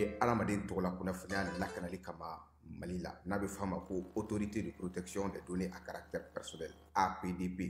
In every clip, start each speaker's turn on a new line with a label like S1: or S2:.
S1: be alamadin tola kunnafoniya lakanali kama Mali la n'a bɛ f'a ma ko autorité de protection des données à caractère personnel APDP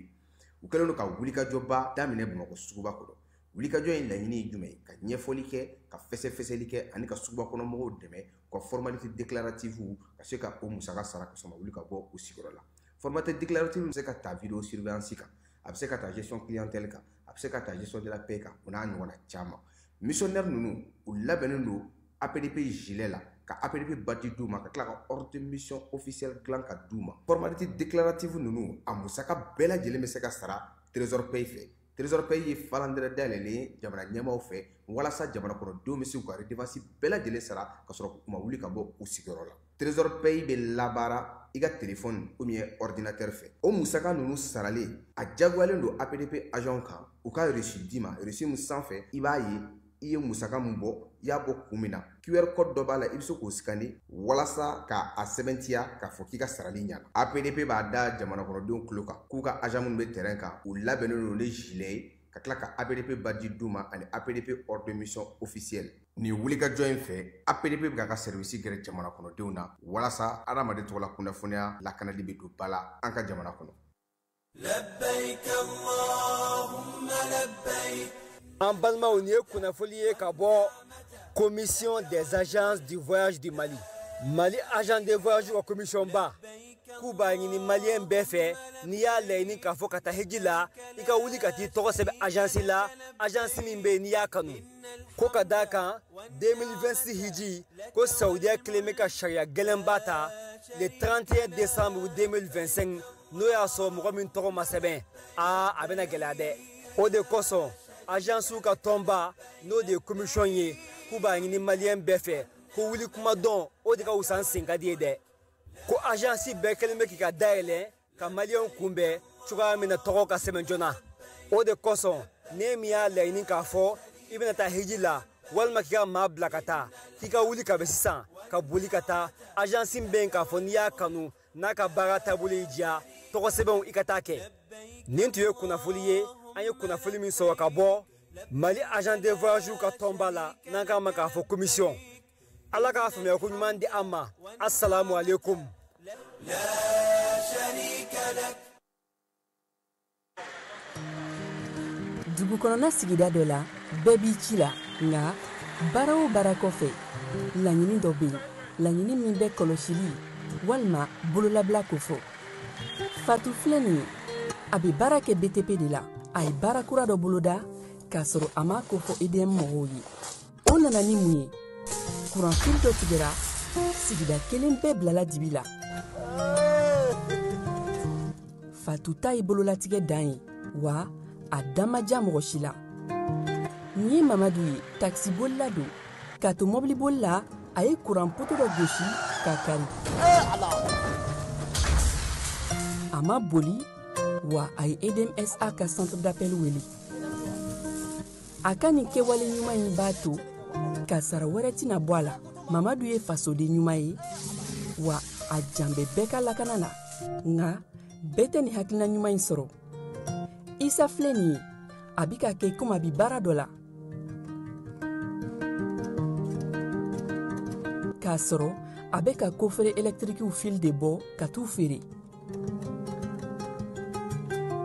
S1: u kɛlen don ka wulikajɔba daminɛ Bamakɔ suguba kɔnɔ. Wulikajɔ in laɲini ye jumɛn ye? Ka ɲɛfɔli kɛ, ka fɛsɛfɛsɛli kɛ ani ka suguba kɔnɔ mɔgɔw dɛmɛ ka formalité déclarative ka se ka o musaka sara ka sɔrɔ wuli ka bɔ u sigiyɔrɔ la. Formalité déclarative bɛ se ka ta vidéo surveillance kan, a bɛ se ka ta gestion clientèle kan, a bɛ se ka ta gestion de la paix kan, o n'a ɲɔgɔnna caman. Missionnaire ninnu u labɛnnen don APDP gilet la ka APDP bati d'u ma ka tila ka ordre de mission officielle dilan ka d'u ma. Formalité déclarative ninnu a musaka bɛɛ lajɛlen bɛ se ka sara Trésor Pays fɛ. Trésor Pays ye falandɛrɛ dayɛlɛlen ye jamana ɲɛmaaw fɛ walasa jamana kɔnɔdenw bɛ se k'u ka redevance bɛɛ lajɛlen sara ka sɔrɔ u ma wuli ka bɔ u sigiyɔrɔ la. Trésor Pays bɛ labaara i ka téléphone ou bien ordinateur fɛ. O musaka ninnu saralen a jagoyalen don APDP agent kan u ka reçu d'i ma, reçu min sanfɛ i b'a ye i ye musaka min bɔ i y'a bɔ kun min na. QR code dɔ b'a la i bɛ se k'o scanner walasa ka a sɛbɛntiya k'a fɔ k'i ka sarali ɲɛna. APDP b'a da jamana kɔnɔdenw tulo kan k'u ka agent minnu bɛ terrain kan u labɛnnen don ni gilet ye ka tila ka APDP badge d'u ma ani APDP ordre de mission officielle. Nin wulikajɔ in fɛ APDP bɛ k'a ka service gɛrɛ jamana kɔnɔdenw na walasa adamaden tɔgɔ la kunnafoniya lakanali bɛ don ba la an ka jamana kɔnɔ.
S2: Labbaik Allahumma labbaik.
S3: En Balma, on est Kounafolié Kabo, Commission des agences du voyage du Mali. Mali, agent de voyage ou commission bas. Kuba ni Malien BF, ni a leni kafo kata hejila, ika wuli kati toko sebe agence la, agence mimbe ni a kanu. Koka daka 2026 hiji, ko Saoudia clémé ka sharia gelembata, le 31 décembre 2025, nous y sommes remis toko masebe, abena gelade. O de koso. Agence ka tomba no de commission ye kuba ni malien befe ko wuli kuma don o de ka usan singa de ko agence be kelme ki ka daile ka malien kumbe chuga mina toko ka semenjona o de koson ne miya laini ka fo ibna ta hijila walma ki ka mabla kata ki ka wuli ka besisan ka buli kata agence ben ka fo niya kanu na ka barata buli dia toko seben ikatake nintu ye kuna foliye an ye kunnafoni min sɔrɔ ka bɔ Mali agent de voyage ka tɔnba la n'an k'a ma k'a fɔ commission ala k'a faamuya ko ɲuman di an ma assalamu alaikum.
S4: Dugu kɔnɔna sigida dɔ la bɛɛ b'i ci la nka baara o baara kɔfɛ laɲini dɔ bɛ yen laɲini min bɛ kɔlɔsili walima bololabila ko fɔ Fatou filɛ nin ye a bɛ baara kɛ BTP de la a ye baara kura dɔ boloda k'a sɔrɔ a ma ko fɔ EDM mɔgɔw ye o nana ni mun ye kuran fili dɔ tigɛra sigida kelen bɛɛ bilala dibi la Fatou ta ye bololatigɛ dan ye wa a dan ma diya mɔgɔ si la nin ye Mamadu ye taxibolila don k'a to mɔbiliboli la a ye kuran poto dɔ gosi k'a kari a ma boli wa a ye EDMSA ka centre d'appel wele a ka nin kɛwale ɲuman in b'a to ka sara wɛrɛ tɛna bɔ a la Mamadu ye fasoden ɲuman ye wa a janbɛ bɛɛ ka lakana la nka bɛɛ tɛ nin hakilina ɲuman in sɔrɔ Isa filɛ nin ye a bi ka kɛ komi a bi baara dɔ la k'a sɔrɔ a bɛ ka kofere électrique fil de bɔ ka t'u feere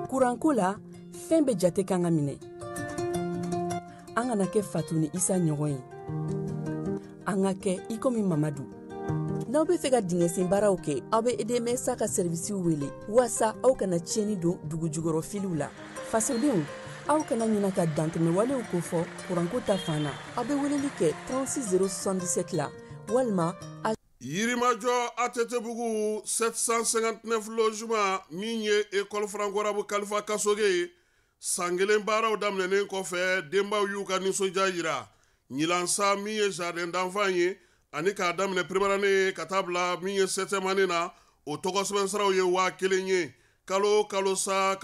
S4: kuranko la fɛn bɛ jate kan ka minɛ an kana kɛ Fatou ni Isa ɲɔgɔn ye an ka kɛ i komi Mamadu n'aw bɛ fɛ ka dingɛsen baaraw kɛ aw bɛ EDMSA ka servisiw wele walasa aw kana tiɲɛni don dugu jukɔrɔ filiw la fasodenw aw kana ɲinɛ ka dantɛmɛ walew kofɔ kuranko ta fan na aw bɛ weleli kɛ 36077 la walima
S5: Yirimajɔ Atetebugu 759 logement min ye école franco-arabe Kalifa Kasoge ye san kelen baaraw daminɛnen kɔfɛ denbaw y'u ka nisɔndiya yira ɲilansa min ye jardin d'enfant ye ani k'a daminɛ première année ka taa bila min ye 7e année na o tɔgɔsɛbɛnsaraw ye 1000 ye kalo sara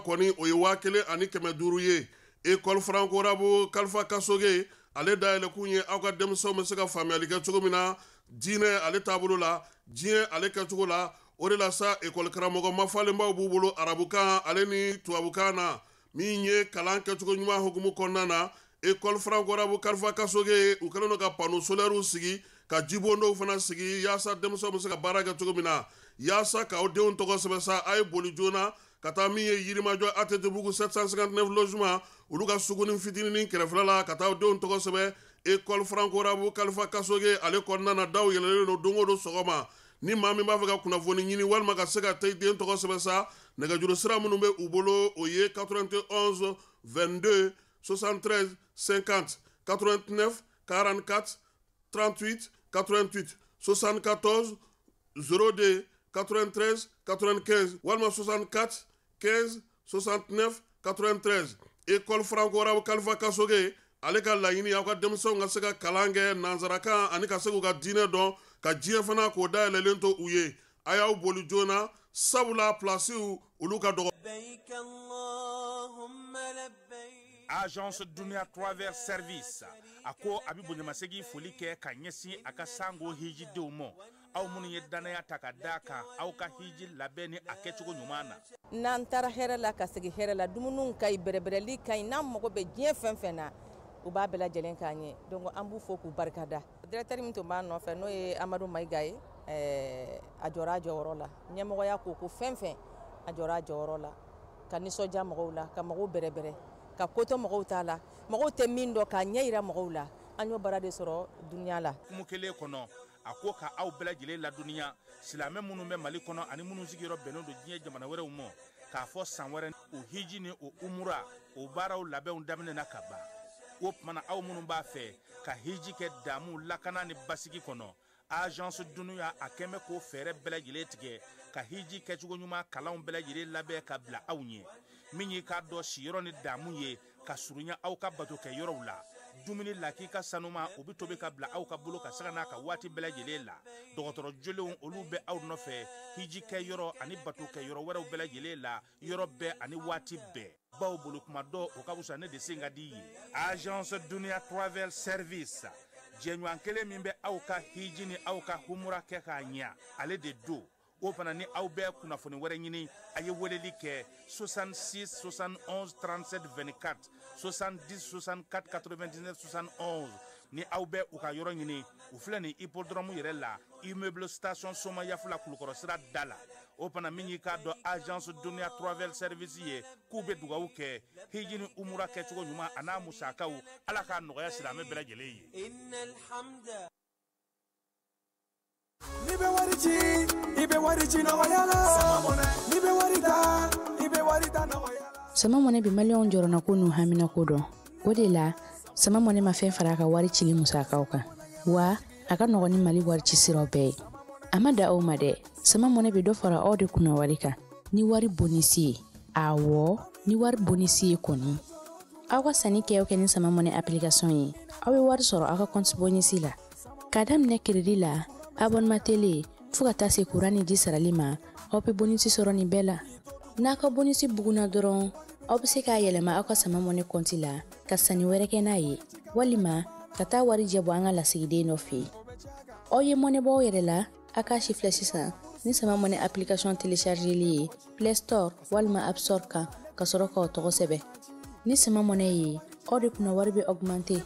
S5: kɔni o ye 1000 ani 500 ye école franco-arabe Kalifa Kasoge ale dayɛlɛkun ye aw ka denmisɛnw bɛ se ka faamuyali kɛ cogo min na diinɛ ale taabolo la diɲɛ ale kɛcogo la o de la sa école karamɔgɔ mafalenbaw b'u bolo arabukan ale ni tubabukan na min ye kalan kɛcogo ɲuman hukumu kɔnɔna na école franco arabu kalifa kasoge u kɛlen don ka panneau solaire sigi ka jibondow fana sigi yaasa denmisɛnw bɛ se ka baara kɛ cogo min na yaasa k'aw denw tɔgɔ sɛbɛn sa a ye boli joona ka taa min ye yirimajɔ ATT-bugu 759 logement olu ka suguni fitinin kɛrɛfɛla la ka taa aw denw tɔgɔ sɛbɛn école franco arabu kalifa kasoge ale kɔnɔna na daw yɛlɛlen don don o don sɔgɔma ni maa min b'a fɛ ka kunnafoni ɲini walima ka se ka taa i den tɔgɔ sɛbɛn sa nɛgɛjuru sira minnu bɛ u bolo o ye 91 22 73 50 89 44 38 88 74 02 93 95 walima 64 15 69 93 école franco arabu kalifa kasoge ale ka laɲini aw ka denmisɛnw ka se ka kalan kɛ nanzarakan ani ka se k'u ka diinɛ dɔn ka diɲɛ fana k'o dayɛlɛlen to u ye a y'aw boli joona sabula plasiw olu ka dɔgɔ.
S6: Agence Dunia Travel Service a ko a bɛ bonyamasegin foli kɛ ka ɲɛsin a ka sango hijidenw ma aw minnu ye danaya ta ka da kan aw ka hiji labɛn ni a kɛcogo ɲuman na.
S7: N'an taara hɛrɛ la ka segin hɛrɛ la dumuniw ka ɲi bɛrɛbɛrɛli ka ɲi n'an mago bɛ diɲɛ fɛn fɛn na u b'a bɛɛ lajɛlen k'an ɲɛ donc an b'u fo k'u barikada. Directeur min tun b'a nɔfɛ n'o ye Amadu Mayiga ye a jɔra a jɔyɔrɔ la ɲɛmɔgɔya ko fɛn fɛn a jɔra a jɔyɔrɔ la ka nisɔndiya mɔgɔw la ka mɔgɔw bɛrɛbɛrɛ ka koto mɔgɔw t'a la mɔgɔw tɛ min dɔn k'a ɲɛ yira mɔgɔw la an y'o baara de sɔrɔ duniya la.
S6: Kumu kelen kɔnɔ a ko ka aw bɛɛ lajɛlen laduniya silamɛ minnu bɛ Mali kɔnɔ ani minnu sigiyɔrɔ bɛnnen don diɲɛ jamana wɛrɛw ma k'a fɔ san wɛrɛ o hiji ni o umura o baaraw labɛnw daminɛna ka ban o tumana aw minnu b'a fɛ ka hiji kɛ damu lakana ni basigi kɔnɔ agence Dunuya a kɛn bɛ k'o fɛɛrɛ bɛɛ lajɛlen tigɛ ka hiji kɛcogo ɲuman kalanw bɛɛ lajɛlen labɛn ka bila aw ɲɛ min ye k'a dɔn siyɔrɔ ni damu ye ka surunya aw ka bato kɛ yɔrɔw la dumuni lak'i ka sanuma u bɛ tobi ka bila aw ka bolo ka saga n'a ka waati bɛɛ lajɛlen la dɔgɔtɔrɔ jolenw olu bɛ aw nɔfɛ hiji kɛ yɔrɔ ani bato kɛ yɔrɔ wɛrɛw bɛɛ lajɛlen la yɔrɔ bɛɛ ani waati bɛɛ baw bolo kuma dɔ o ka wusa ne de sen ka di ye agence Dunia Travel Service jɛɲɔgɔn kelen min bɛ aw ka hiji ni aw ka humura kɛ k'a ɲɛ ale de do o fana ni aw bɛɛ kunnafoni wɛrɛ ɲini a ye weleli kɛ 66 71 37 24 70 64 99 71 ni aw bɛɛ u ka yɔrɔ ɲini u filɛ nin hippodrome yɛrɛ la immeuble station Soma Yafula Kulukɔrɔ sira da la o fana min y'i k'a dɔn agence Dunia Travel Service ye k'u bɛ dugawu kɛ hiji ni umura kɛcogo ɲuman a n'a musakaw ala k'a nɔgɔya silamɛ bɛɛ lajɛlen ye.
S2: Ni be wari ci na wayala ni be wari da na wayala
S8: sama mɔnɛ bi maliyɛnw jɔrɔna ko n'u hamina ko dɔn o de la sama mɔnɛ ma fɛn fara a ka wari cili musakaw kan wa a ka nɔgɔ ni Mali wari ci siraw bɛɛ ye a ma da aw ma dɛ sama mɔnɛ bi dɔ fara aw de kunna wari kan ni wari bonisi ye awɔ ni wari bonisi ye kɔni aw ka sanni kɛ ni sama mɔnɛ application ye aw bɛ wari sɔrɔ aw ka compte bonisi la ka daminɛ crédit la abonnement télé fo ka taa se courant ni ji sarali ma aw bɛ bonisi sɔrɔ nin bɛɛ la n'a ka bonisi buguna dɔrɔn aw bɛ se k'a yɛlɛma aw ka sama mɔnɛ compte la ka sanni wɛrɛ kɛ n'a ye walima ka taa wari jɛbɔ an ka lasigiden dɔ fɛ yen aw ye mɔnɛ bɔ aw yɛrɛ la a k'a si filɛ sisan ni sama mɔnɛ application téléchargeli ye Play Store walima App Store kan ka sɔrɔ k'aw tɔgɔ sɛbɛn ni sama mɔnɛ ye aw de kunna wari bɛ augmenter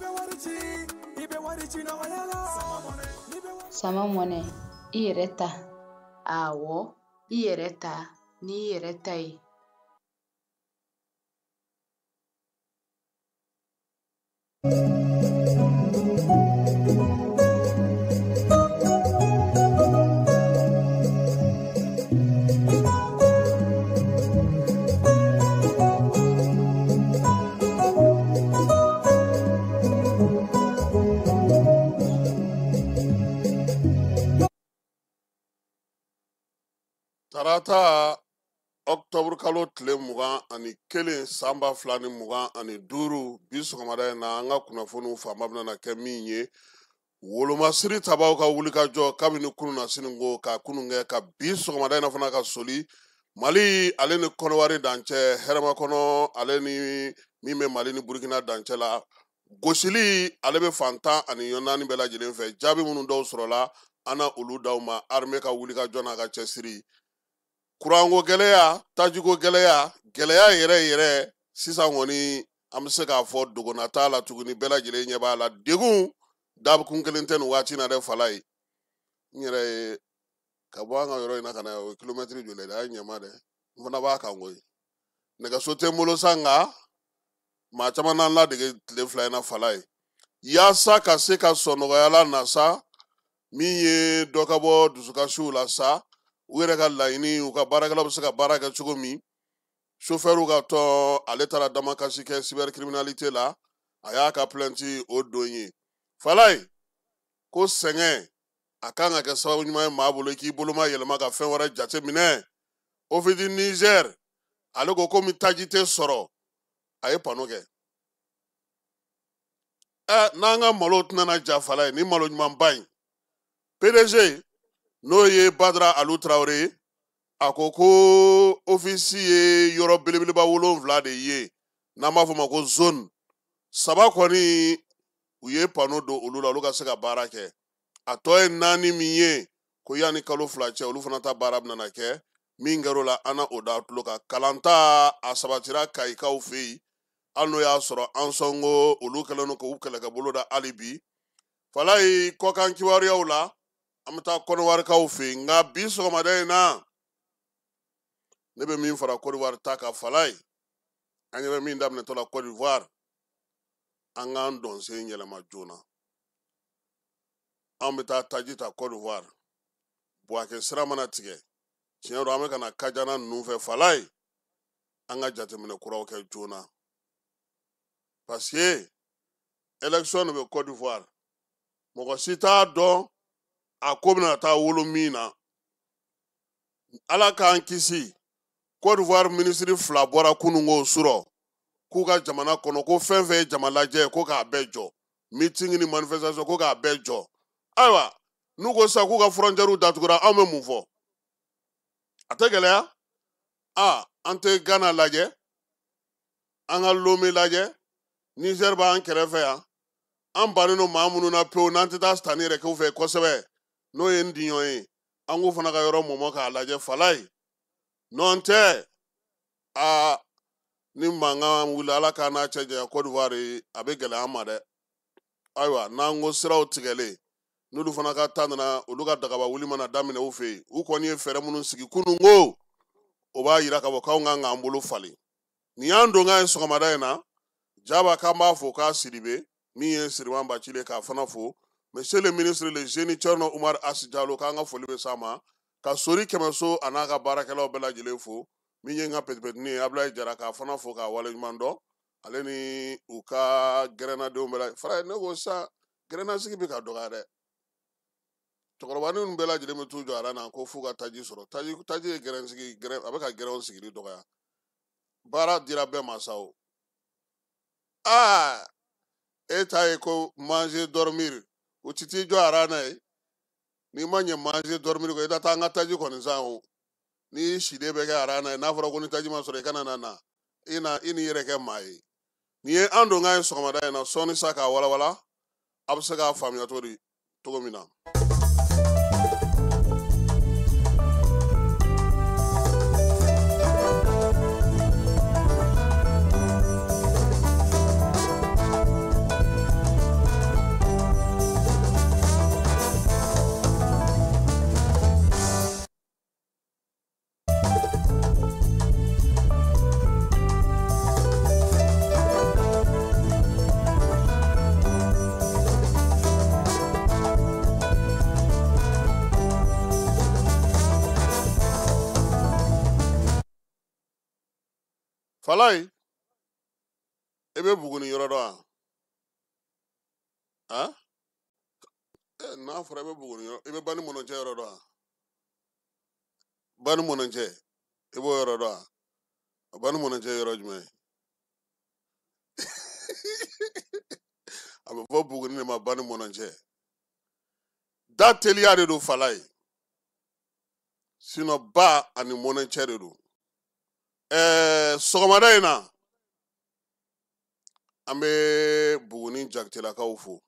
S9: sama mɔnɛ i yɛrɛ ta awɔ i yɛrɛ ta ni i yɛrɛ ta ye
S5: tarata octobre kalo tile 21 san 2025 bi sɔgɔmada in na an ka kunnafoniw faama bɛna kɛ min ye wolomasiri tabaw ka wulikajɔ kabini kunun na siniko ka kunun kɛ ka bi sɔgɔmada in na fana ka soli Mali ale ni Kɔnɔwari dancɛ hɛrɛma kɔnɔ ale ni min bɛ Mali ni Burkina dancɛ la gosili ale bɛ fantan ani yɔnnaani bɛɛ lajɛlen fɛ jaabi minnu dɔw sɔrɔla an na olu d'aw ma armée ka wulikajɔ n'a ka cɛsiri kuranko gɛlɛya tajiko gɛlɛya yɛrɛ sisan kɔni an bɛ se k'a fɔ dogona t'a la tuguni bɛɛ lajɛlen ɲɛ b'a la degun dabukun kelen tɛ nin waati na dɛ Fala ye n yɛrɛ ye ka bɔ an ka yɔrɔ in na ka na o ye kilomɛtiri joli de a ye ɲɛma dɛ n fana b'a kan koyi nɛgɛso tɛ n bolo sa nka maa caman n'an ladege tile fila in na Fala ye yaasa ka se ka sɔn nɔgɔyala na sa min ye dɔ ka bɔ dusukasiw la sa u yɛrɛ ka laɲini u ka baarakɛlaw bɛ se ka baara kɛ cogo min chauffeur ka tɔn ale taara damakasi kɛ cybercriminalité la a y'a ka plainte o don ye Fala ye ko sɛgɛn a kan ka kɛ sababu ɲuman ye maa bolo i k'i boloma yɛlɛma ka fɛn wɛrɛ jate minɛ OVD Niger ale ko komi taji tɛ sɔrɔ a ye pano kɛ n'an ka malo tɛna ja Fala ye ni malo ɲuman ba in PDG n'o ye Badara Alu Traoré a ko ko ofisi ye yɔrɔ belebeleba 7 de ye n'an b'a fɔ ma ko zone 3 kɔni u ye pano don olu la olu ka se ka baara kɛ a tɔ ye 4 min ye ko yanni kalo 2 cɛ olu fana ta baara bɛna kɛ min kɛr'o la an na o da tulo kan kalanta a sabatira Kayikaw fɛ yen hali n'o y'a sɔrɔ an sɔnko olu kɛlen don k'u kɛlɛkɛbolo da hali bi Fala ye kɔkan kibaruyaw la an bɛ taa Kɔnɔwarikaw fɛ yen nka bi sɔgɔmada in na ne bɛ min fara Côte d'Ivoire ta kan Fala ye an ɲɛ bɛ min daminɛtɔ la Côte d'Ivoire an k'an dɔnsen yɛlɛma joona an bɛ taa taji ta Côte d'Ivoire Buwake sira mana tigɛ tiɲɛ don an bɛ ka na Kajana ninnu fɛ Fala ye an ka jateminɛ kuraw kɛ joona parce que élection de bɛ Côte d'Ivoire mɔgɔ si t'a dɔn a ko bɛna taa wolo min na Ala k'an kisi Côte d'Ivoire ministre 2 bɔra kunun k'o sɔrɔ k'u ka jamana kɔnɔ ko fɛn fɛn ye jama lajɛ ko k'a bɛɛ jɔ meeting ni manifestation ko k'a bɛɛ jɔ ayiwa n'u ko sisan k'u ka frontière datugura anw bɛ mun fɔ a tɛ gɛlɛya an tɛ Ghana lajɛ an ka Lomé lajɛ Niger b'an kɛrɛfɛ yan an bannen don maa minnu na pewu n'an tɛ taa sitani yɛrɛ k'u fɛ kosɛbɛ n'o ye Ndiɲɔ ye an k'u fana ka yɔrɔ mɔmɔ k'a lajɛ Fala ye n'o tɛ ni mankan wuli Ala k'an n'a cɛ janya Côte d'Ivoire a bɛ gɛlɛya an ma dɛ ayiwa n'an ko siraw tigɛlen n'olu fana ka taa nana olu ka dagaba wuli mana daminɛ u fɛ yen u kɔni ye fɛɛrɛ minnu sigi kunun ko o b'a jira k'a fɔ k'anw kan k'an bolo falen nin y'an donkan ye sɔgɔmada in na jaba k'an b'a fɔ k'a Sidibe min ye Siriman Bacile k'a fana fɔ monsieur le ministre le jeune Thierno Umar Asi Jalo k'an ka foli bɛ s'a ma ka Sori Kɛmɛso a n'a ka baarakɛlaw bɛɛ lajɛlen fo min ye n ka pɛtipɛtini ye Ablaye Jara k'a fana fɔ k'a waleɲuman dɔn ale ni u ka gɛrɛnadenw bɛɛ la Fala ne ko sisan gɛrɛnasigi bɛ ka dɔgɔya dɛ cɛkɔrɔba ninnu bɛɛ lajɛlen bɛ t'u jɔ aran na ko f'u ka taji sɔrɔ taji ye gɛrɛnsigi a bɛ ka gɛrɛnw sigili dɔgɔya baara dira bɛɛ ma sa o e ta ye ko manger dormir o ti t'i jɔ aran na ye n'i ma ɲɛ manger dormir kɔ i ka taa an ka taji kɔni san o ni siden bɛ kɛ aran na ye n'a fɔra ko ni taji ma sɔrɔ i kana na i ni yɛrɛ kɛ maa ye nin ye an donkan ye sɔgɔmada in na sɔɔni sa k'a walawala a bɛ se k'a faamuya cogo min na Fala ye e bɛ Buguni yɔrɔ dɔn wa n'a fɔra e bɛ Buguni yɔrɔ i bɛ Bani Mɔnɔncɛ yɔrɔ dɔn wa Bani Mɔnɔncɛ i b'o yɔrɔ dɔn wa Bani Mɔnɔncɛ ye yɔrɔ jumɛn ye a bɛ fɔ Buguni de ma Bani Mɔnɔncɛ da teliya de don Fala ye sinon ba ani Mɔnɔncɛ de don sɔgɔmada in na an bɛ Buguni Jakitelakaw fo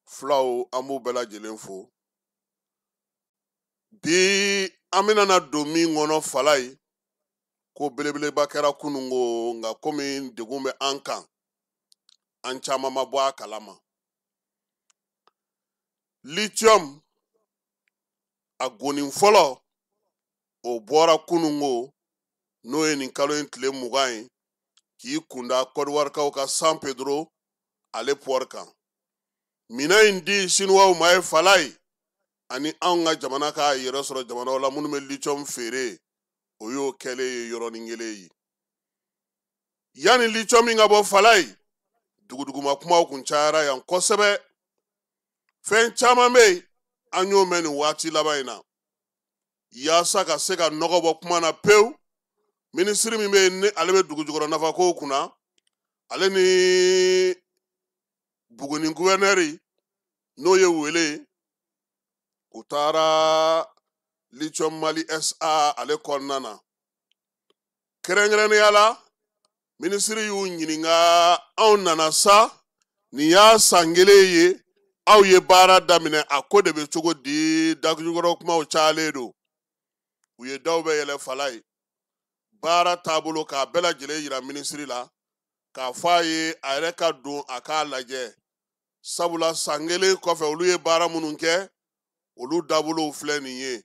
S5: fulaw an b'u bɛɛ lajɛlen fo bi an bɛna don min kɔnɔ Fala ye ko belebeleba kɛra kunungo nka komi degun bɛ an kan an caman ma bɔ a kalama. Lithium a gonin fɔlɔ o bɔra kunungo n'o ye nin kalo in tile 20 ye k'i kunda kɔdiwarikaw ka San Pedro ale port kan. Mina in di Sinuwaw ma ye fala ye ani anw ka jamana k'a yɛrɛ sɔrɔ jamanaw la minnu bɛ lithium feere o y'o kɛlen ye yɔrɔnin kelen ye. Yani lithium min ka bɔ fala ye duguduguma kumaw kun cayara yan kosɛbɛ. Fɛn caman bɛ yen an y'o mɛn nin waati laban in na yaasa ka se ka nɔgɔ bɔ kuma na pewu. Minisiri min bɛ yen ni ale bɛ dugujukɔrɔ nafakow kunna ale ni Buguni gouverneur n'o ye wele u taara Lithium Mali SA ale kɔnɔna na. Kɛrɛnkɛrɛnnenya la minisiri y'u ɲininka anw nana sa nin y'a san kelen ye aw ye baara daminɛ a ko de bɛ cogo di dagujukɔrɔ kumaw cayalen don. U ye daw bɛ yɛlɛ fala ye baara taabolo k'a bɛɛ lajɛlen yira minisiri la k'a fɔ a ye a yɛrɛ ka don a k'a lajɛ sabula san kelen kɔfɛ olu ye baara minnu kɛ olu dabolow filɛ nin ye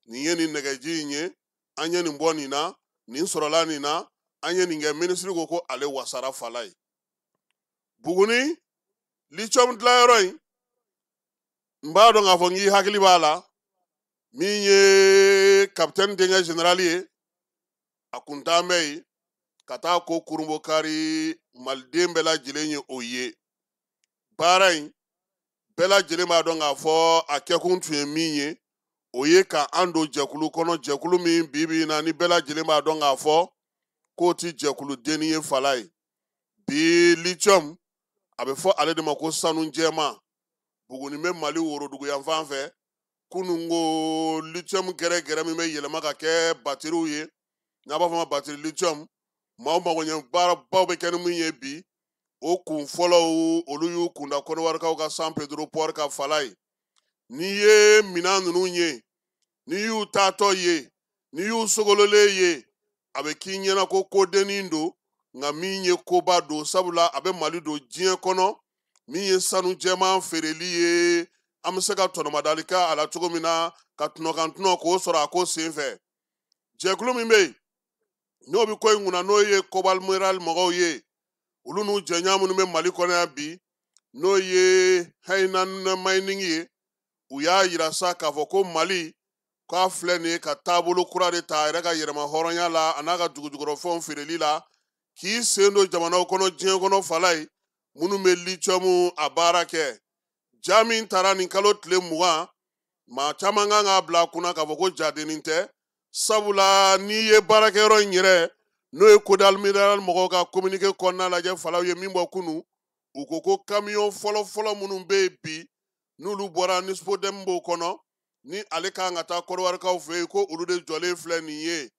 S5: nin nɛgɛji in ye an ye nin bɔ nin na nin sɔrɔla nin na an ye nin kɛ. Minisiri ko ale wasara fala ye. Buguni lithium dilanyɔrɔ in n b'a dɔn k'a fɔ n k'i hakili b'a la min ye capitaine denkɛ général ye a kun t'an bɛ yen ka taa ko kurunbokari maliden bɛɛ lajɛlen ye o ye. Baara in bɛɛ lajɛlen b'a dɔn k'a fɔ a kɛkun tun ye min ye o ye ka an don jɛkulu kɔnɔ jɛkulu min bi na ni bɛɛ lajɛlen b'a dɔn k'a fɔ k'o ti jɛkulu denni ye fala ye. Bi lithium a bɛ fɔ ale de ma ko sanu jɛma. Buguni bɛ Mali worodugu yan fan fɛ kunungo lithium gɛrɛgɛrɛ min bɛ yɛlɛma ka kɛ batteriw ye n'a b'a fɔ ma batteri lithium maa o magoɲɛ baarabaw bɛ kɛ ni min ye bi o kun fɔlɔw olu y'u kunda kɔdiwarikaw ka San Pedro port ka fala ye. N'i ye minan ninnu ye n'i y'u taatɔ ye n'i y'u sogololen ye a bɛ k'i ɲɛna ko kodennin don nka min ye koba don sabula a bɛ Mali don diɲɛ kɔnɔ min ye sanu jɛman feereli ye an bɛ se ka tɔnɔmadali kɛ a la cogo min na ka tɔnɔkantɔnɔ k'o sɔrɔ a ko senfɛ. Jɛkulu min bɛ yen n'o bɛ ko in kunna n'o ye cobalt mineral mɔgɔw ye olu n'u jɛɲɔgɔn minnu bɛ Mali kɔnɔ yan bi n'o ye Hainan Mining ye u y'a yira sa k'a fɔ ko Mali k'a filɛ nin ye ka taabolo kura de ta a yɛrɛ ka yɛrɛma hɔrɔnya la a n'a ka dugujukɔrɔfɛnw feereli la k'i sen don jamanaw kɔnɔ diɲɛ kɔnɔ fala ye minnu bɛ lithium a baara kɛ. Ja min taara nin kalo tile 20 maa caman kan k'a bila a kunna k'a fɔ ko jadennin tɛ sabula n'i ye baarakɛyɔrɔ in yɛrɛ n'o ye Kodal Mineral mɔgɔw ka communiqué kɔnɔna lajɛ falaw ye min bɔ kunu u ko camion fɔlɔfɔlɔ minnu bɛ yen bi n'olu bɔra Nispodem b'o kɔnɔ ni ale kan ka taa kɔdiwarikaw fɛ yen ko olu de jɔlen filɛ nin ye.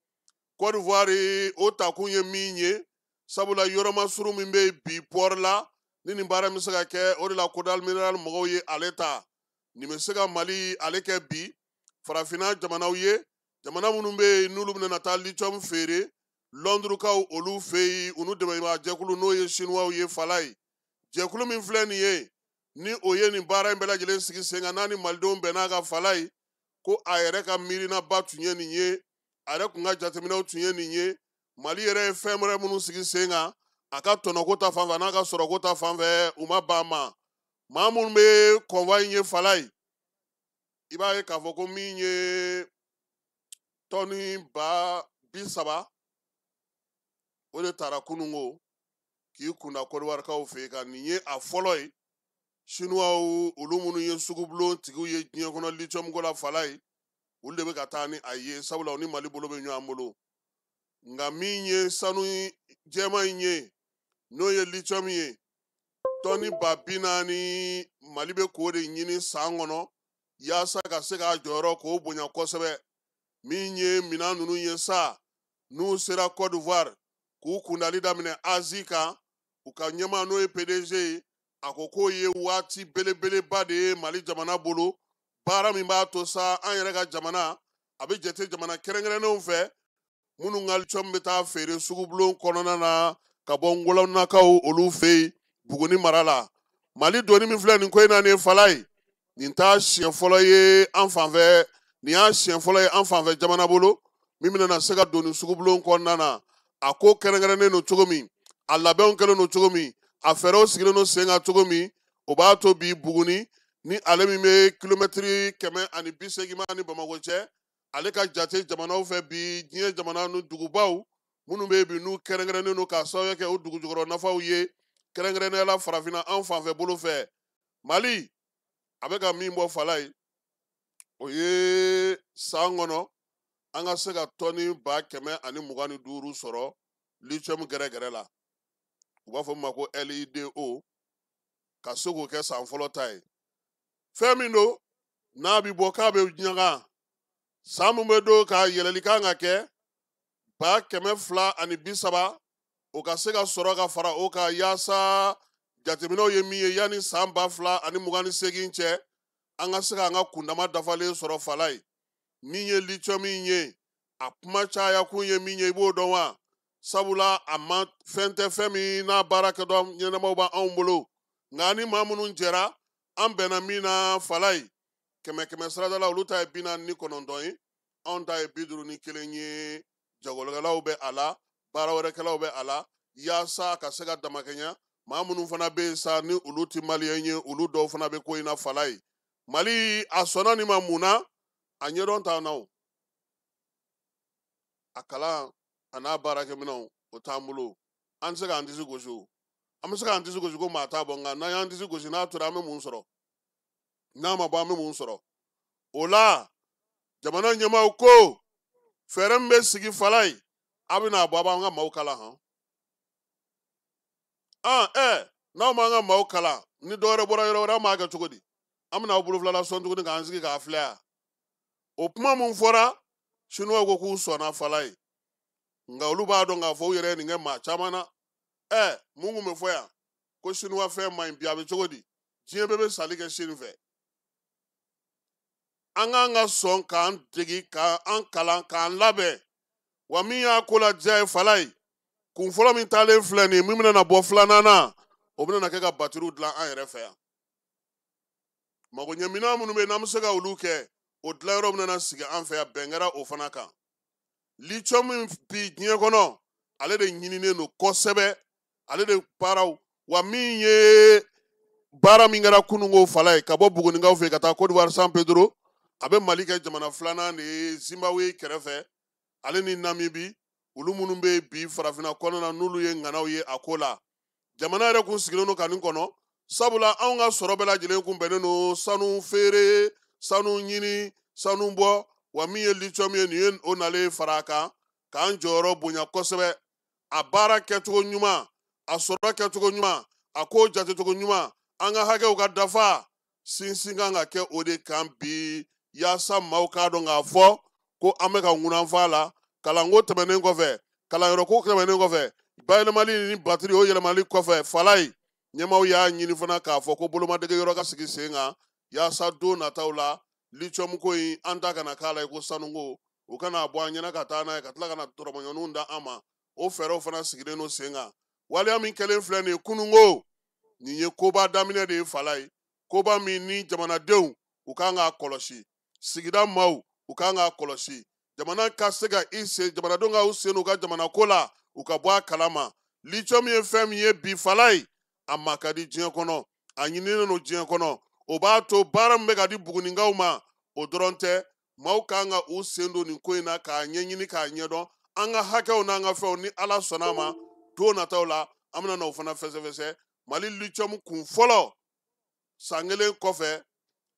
S5: Côte d'Ivoire o takun ye min ye sabula yɔrɔma suru min bɛ yen bi port la ni nin baara bɛ se ka kɛ o de la Kodal Mineral mɔgɔw ye ale ta nin bɛ se ka Mali ale kɛ bi farafinna jamanaw ye jamana minnu bɛ yen n'olu bɛna taa lithium feere Lɔndurukaw olu fɛ yen olu dɛmɛbaga jɛkulu n'o ye Sinuwaw ye fala ye. Jɛkulu min filɛ nin ye ni o ye nin baara in bɛɛ lajɛlen sigi sen kan n'a ni malidenw bɛnn'a ka fala ye ko a yɛrɛ ka miirinaba tun ye nin ye a yɛrɛ kun ka jateminɛw tun ye nin ye Mali yɛrɛ ye fɛn wɛrɛ minnu sigi sen kan a ka tɔnɔko ta fanfɛ a n'a ka sɔrɔko ta fanfɛ u ma ban ma maa minnu bɛ convoi in ye fala ye i b'a ye k'a fɔ ko min ye tɔni 30,000 o de taara kunungo k'i kunda kɔdiwarikaw fɛ yen ka nin ye a fɔlɔ ye. Sinuwaw olu minnu ye sugubulon tigiw ye diɲɛ kɔnɔ lithium ko la fala ye olu de bɛ ka taa ni a ye sabula u ni Mali bolo bɛ ɲɔgɔn bolo nka min ye sanu jɛma in ye n'o ye lithium ye tɔni 40,000 Mali bɛ k'o de ɲini san kɔnɔ yaasa ka se k'a jɔyɔrɔ k'o bonya kosɛbɛ. Min ye minan ninnu ye sa n'u sera Côte d'Ivoire k'u kundali daminɛ Azi kan u ka ɲɛmaa n'o ye PDG ye a ko k'o ye waati belebeleba de ye Mali jamana bolo baara min b'a to sa an yɛrɛ ka jamana a bɛ jate jamana kɛrɛnkɛrɛnnenw fɛ minnu ka lithium bɛ taa feere sugubulon kɔnɔna na ka bɔ ngolonnakaw olu fɛ yen Buguni mara la. Mali doni min filɛ nin ko in na nin ye fala ye. Nin t'a siɲɛ fɔlɔ ye an fanfɛ, nin y'a siɲɛ fɔlɔ ye an fanfɛ jamana bolo min bɛna se ka don nin sugubulon kɔnɔna na. A ko kɛrɛnkɛrɛnnen don cogo min, a labɛnw kɛlen don cogo min, a fɛɛrɛw sigilen don sen kan cogo min, o b'a to bi Buguni ni ale min bɛ kilomɛtiri 180 ani Bamakɔ cɛ, ale ka jate jamanaw fɛ bi diɲɛ jamana ni dugubaw minnu bɛ yen bi n'u kɛrɛnkɛrɛnnen don k'a sababu kɛ o dugujukɔrɔ nafaw ye, kɛrɛnkɛrɛnnenya la farafinna an fanfɛ bolo fɛ. Mali a bɛ ka min bɔ fala ye, o ye san kɔnɔ an ka se ka tɔni 125 sɔrɔ lithium gɛrɛgɛrɛ la. U b'a fɔ min ma ko LIDO, ka se k'o kɛ san fɔlɔ ta ye. Fɛn min don n'a bɛ bɔ k'a bɛ ɲaga, san min bɛ don ka yɛlɛli kan ka kɛ 230 o ka se ka sɔrɔ ka fara o kan yaasa jateminɛw ye min ye yanni san 2028 cɛ an ka se ka an ka kundama dafalen sɔrɔ fala ye. Min ye lithium ye, a kuma caya kun ye min ye i b'o dɔn wa? Sabula a ma fɛn tɛ fɛn min n'a baara kɛ dɔn ɲɛnamaw b'anw bolo. Nka ni maa minnu jɛra an bɛnna min na fala ye, 100 sarada la olu ta ye 49 ye, anw ta ye 51 ye. Jagolɔkɛlaw bɛ a la, baara wɛrɛkɛlaw bɛ a la, yaasa ka se ka damakɛɲɛ. Maa minnu fana bɛ yen sa ni olu ti maliyɛn ye, olu dɔw fana bɛ ko in na fala ye. Mali a sɔnna nin ma mun na? A ɲɛdɔn t'an na o. A kalan a n'a baarakɛminɛnw o t'an bolo. An tɛ se k'an disi gosi o. An bɛ se k'an disi gosi ko maa t'a bɔ nka n'an y'an disi gosi n'a tora an bɛ mun sɔrɔ? N'a ma bɔ an bɛ mun sɔrɔ? O la jamana ɲɛmaaw ko fɛɛrɛ min bɛ sigi fala ye, a bɛna bɔ a b'an ka maaw kalan n'aw m'an ka maaw kalan ni dɔwɛrɛ bɔra yɔrɔ wɛrɛ an b'a kɛ cogo di? An bɛna aw bolofilala sɔn tuguni k'an sigi k'a filɛ yan. O kuma mun fɔra Chinois ko k'u sɔnna fala ye, nka olu b'a dɔn k'a fɔ u yɛrɛ ye nin kɛ maa caman na. Mun kun bɛ fɔ yan ko Chinois fɛn man ɲi bi a bɛ cogo di? Diɲɛ bɛɛ bɛ sali kɛ Chine fɛ. An k'an ka sɔn k'an degi k'an kalan k'an labɛn, wa min y'a ko la diya ye fala ye, kun fɔlɔ min taalen filɛ nin ye min bɛna bɔ filanan na o bɛna kɛ ka batteriw dilan an yɛrɛ fɛ yan. Magoɲɛminɛn minnu bɛ yen n'an bɛ se ka olu kɛ, o dilanyɔrɔ bɛna sigi an fɛ yan, bɛn kɛra o fana kan. Lithium bi diɲɛ kɔnɔ ale de ɲininen don kosɛbɛ, ale de baaraw, wa min ye baara min kɛra kununko fala ye ka bɔ Bugunikaw fɛ ka taa Côte d'Ivoire San Pedro, a bɛ Mali kɛ jamana 2nan de ye Zimbabwe kɛrɛfɛ, ale ni Namibi, olu minnu bɛ bi farafinna kɔnɔna na n'olu ye ŋanaw ye a ko la. Jamana yɛrɛ kun sigilen don ka nin kɔnɔ, sabula anw ka sɔrɔ bɛɛ lajɛlen kun bɛnnen don sanu feere, sanu ɲini, sanu bɔ, wa min ye lithium ye nin ye o nalen fara a kan k'an jɔyɔrɔ bonya kosɛbɛ. A baara kɛcogo ɲuman, a sɔrɔ kɛcogo ɲuman, a ko jatecogo ɲuman, an ka hakɛw ka dafa, sinsin kan ka kɛ o de kan bi, yaasa maaw k'a dɔn k'a fɔ ko an bɛ ka ŋunanfa la. Kalanko tɛmɛnen kɔfɛ, kalanyɔrɔko tɛmɛnen kɔfɛ, bayɛlɛmali ni batiri o yɛlɛmali kɔfɛ fala ye, ɲɛmaaw y'a ɲini fana k'a fɔ ko bolomadege yɔrɔ ka sigi sen kan, yaasa don nataw la lithium ko in an ta kana k'a la ko sanuko, u kana bɔ an ɲɛna ka taa n'a ye ka tila ka na tɔrɔmɔɲɔninw da an ma. O fɛɛrɛw fana sigilen don sen kan. Waleya min kɛlen filɛ nin ye kununko, nin ye koba daminɛ de ye fala ye, koba min ni jamanadenw u kan k'a kɔlɔsi, sigida maaw u kan k'a kɔlɔsi, jamana ka se ka jamanadenw ka u sen u ka jamana ko la u ka bɔ a kalama. Lithium ye fɛn min ye bi fala ye, a ma ka di diɲɛ kɔnɔ, a ɲininen don diɲɛ kɔnɔ. O b'a to baara min bɛ ka di Bugunikaw ma o dɔrɔn tɛ, maaw kan ka u sen don nin ko in na k'a ɲɛɲini k'a ɲɛdɔn. An ka hakɛw n'an ka fɛnw ni Ala sɔnna ma don nataw la an bɛna n'o fana fɛsɛfɛsɛ. Mali lithium kun fɔlɔ san 1 kɔfɛ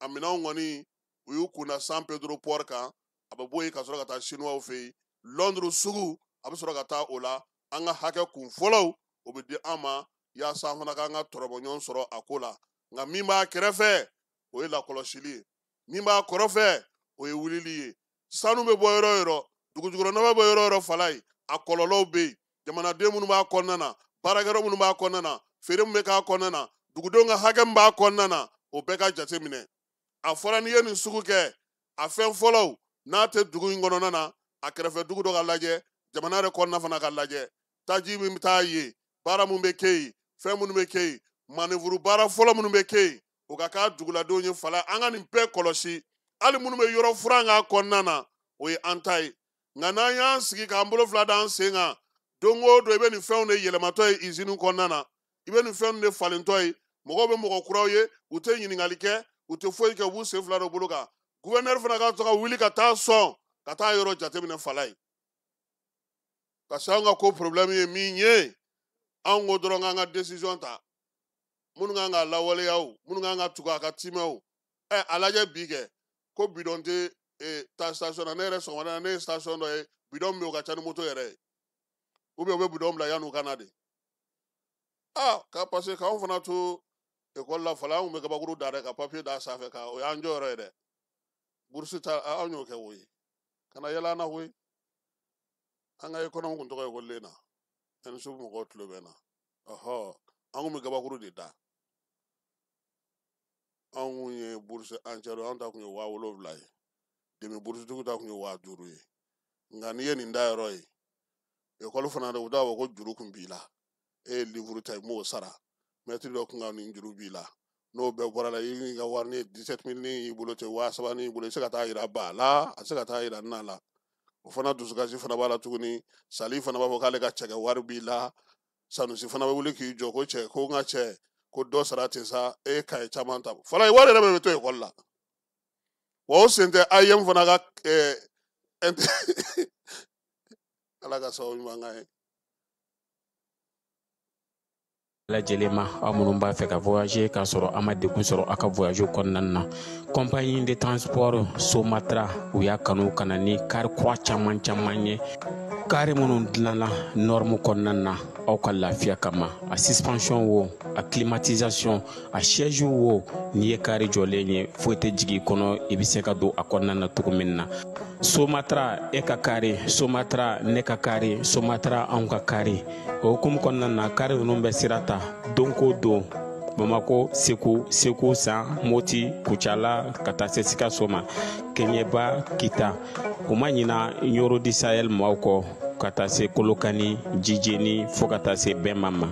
S5: a minɛnw kɔni u y'u kunna San Pedro port kan, a bɛ bɔ yen ka sɔrɔ ka taa Chinois fɛ yen, Londres sugu a bɛ sɔrɔ ka taa o la. An ka hakɛ kun fɔlɔw o bɛ di an ma yaasa an fana k'an ka tɔrɔmɔɲɔgɔn sɔrɔ a ko la. Nka min b'a kɛrɛfɛ o ye lakɔlɔsili ye, min b'a kɔrɔfɛ o ye wulili ye. Sanu bɛ bɔ yɔrɔ o yɔrɔ, dugujukɔrɔ nɔgɔ bɛ yɔrɔ o yɔrɔ fala ye, a kɔlɔlɔw bɛ yen, jamanaden minnu b'a kɔnɔna na, baarakɛyɔrɔ minnu b'a kɔnɔna na, feere min bɛ k'a kɔnɔna na, dugudenw ka hakɛ min b'a kɔnɔna na, o bɛɛ ka jate minɛ. A fɔra n'i ye nin sugu kɛ, a fɛn fɔlɔw n'a tɛ dugu in kɔnɔna na, a kɛrɛfɛ dugu dɔ ka lajɛ, jamana yɛrɛ kɔnɔna fana ka lajɛ taji min bɛ taa ye baara mun bɛ kɛ yen fɛn minnu bɛ kɛ yen manevuru baara fɔlɔ minnu bɛ kɛ yen o ka k'a duguladenw ye fala an ka nin bɛɛ kɔlɔsi hali minnu bɛ yɔrɔ furan k'a kɔnɔna na o ye an ta ye nka n'an y'an sigi k'an bolo fila da an sen kan don o don i bɛ nin fɛnw de yɛlɛmatɔ ye izini kɔnɔna na i bɛ nin fɛnw de falentɔ ye mɔgɔw bɛ mɔgɔ kuraw ye u tɛ ɲininkali kɛ u tɛ foyi kɛ u b'u sen fila dɔ bolo kan guvɛrnɛri fana ka to ka wuli ka taa sɔn ka taa yɔrɔ jateminɛ fala ye parce que anw ka ko problème ye min ye anw ko dɔrɔn k'an ka décision ta minnu kan ka lawaleya o minnu kan ka tugu a ka timɛ o a lajɛ bi kɛ ko bidɔn tɛ taa station na ne yɛrɛ sɔgɔmada ne ye station dɔ ye bidɔn min bɛ yen o ka ca ni moto yɛrɛ ye ou bien u bɛ bidɔn bila yanni u ka na de ka parce que k'anw fana to ekɔli la fɔlɔ anw kun bɛ kabakuru da dɛ ka papiye da sanfɛ ka o y'an jɔyɔrɔ ye dɛ burusi ta anw y'o kɛ o ye kana yɛlɛ an na koyi an ka ekɔnɔmu kun tɔgɔ ye ekɔliden na ɛnsu mɔgɔw tulo bɛ na an kun bɛ kabakuru de da anw kun ye burusi ancɛri anw ta kun ye 7,000 ye demi burusitigiw ta kun ye 5,000 ye nka n'i ye nin da yɔrɔ ye ekɔli fana de u t'a fɔ ko juru kun b'i la e ye livuru ta i m'o sara mɛtiri dɔ kun ka nin juru b'i la n'o bɛɛ bɔra la i ka wari ni 17,000 y'i bolo ten 7,000 y'i bolo i se ka taa yira ba la a se ka taa yira na la o fana dusukasi fana b'a la tuguni sali fana b'a fɔ k'ale ka cɛkɛ wari b'i la sanusi fana bɛ wuli k'i jɔ ko cɛ ko n ka cɛ ko dɔ sara ten sa e ka ye caman ta fɔlɔ wari yɛrɛ bɛ to ekɔli la wa o sen tɛ ayɛmu fana ka ala ka sababu ɲuman kan ye
S10: lajɛlen ma aw minnu b'a fɛ ka voyager k'a sɔrɔ a ma degun sɔrɔ a ka voyage kɔnɔna na compagnie de transport Somatra u y'a kanu ka na ni kari kura caman ye kari minnu dilanna norme kɔnɔna na aw ka lafiya kama a suspension wo a climatisation a siège wo n'i ye kari jɔlen ye foyi tɛ jigin i kɔnɔ i bɛ se ka don a kɔnɔna na cogo min na Somatra e ka kari Somatra ne ka kari Somatra anw ka kari o hukumu kɔnɔna na kari ninnu bɛ sira ta don ko don Bamako Segu San Moti Kucala ka taa se Sikaso ma Keɲeba Kita o ma ɲina Yoro di Sahel maaw kɔ ka taa se Kolokani Jijeni fo ka taa se Bɛnma ma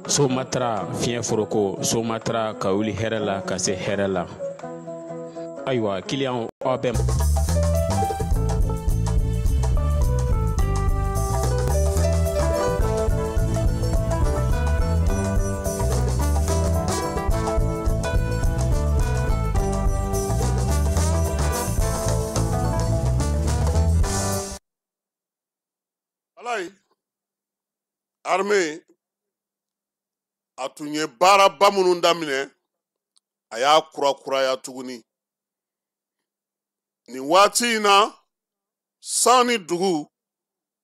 S10: Somatra fiɲɛ foroko Somatra ka wuli hɛrɛ la ka se hɛrɛ la ayiwa client aw bɛ
S5: armée a tun ye baaraba minnu daminɛ a y'a kurakuraya tuguni nin waati in na san ni dugu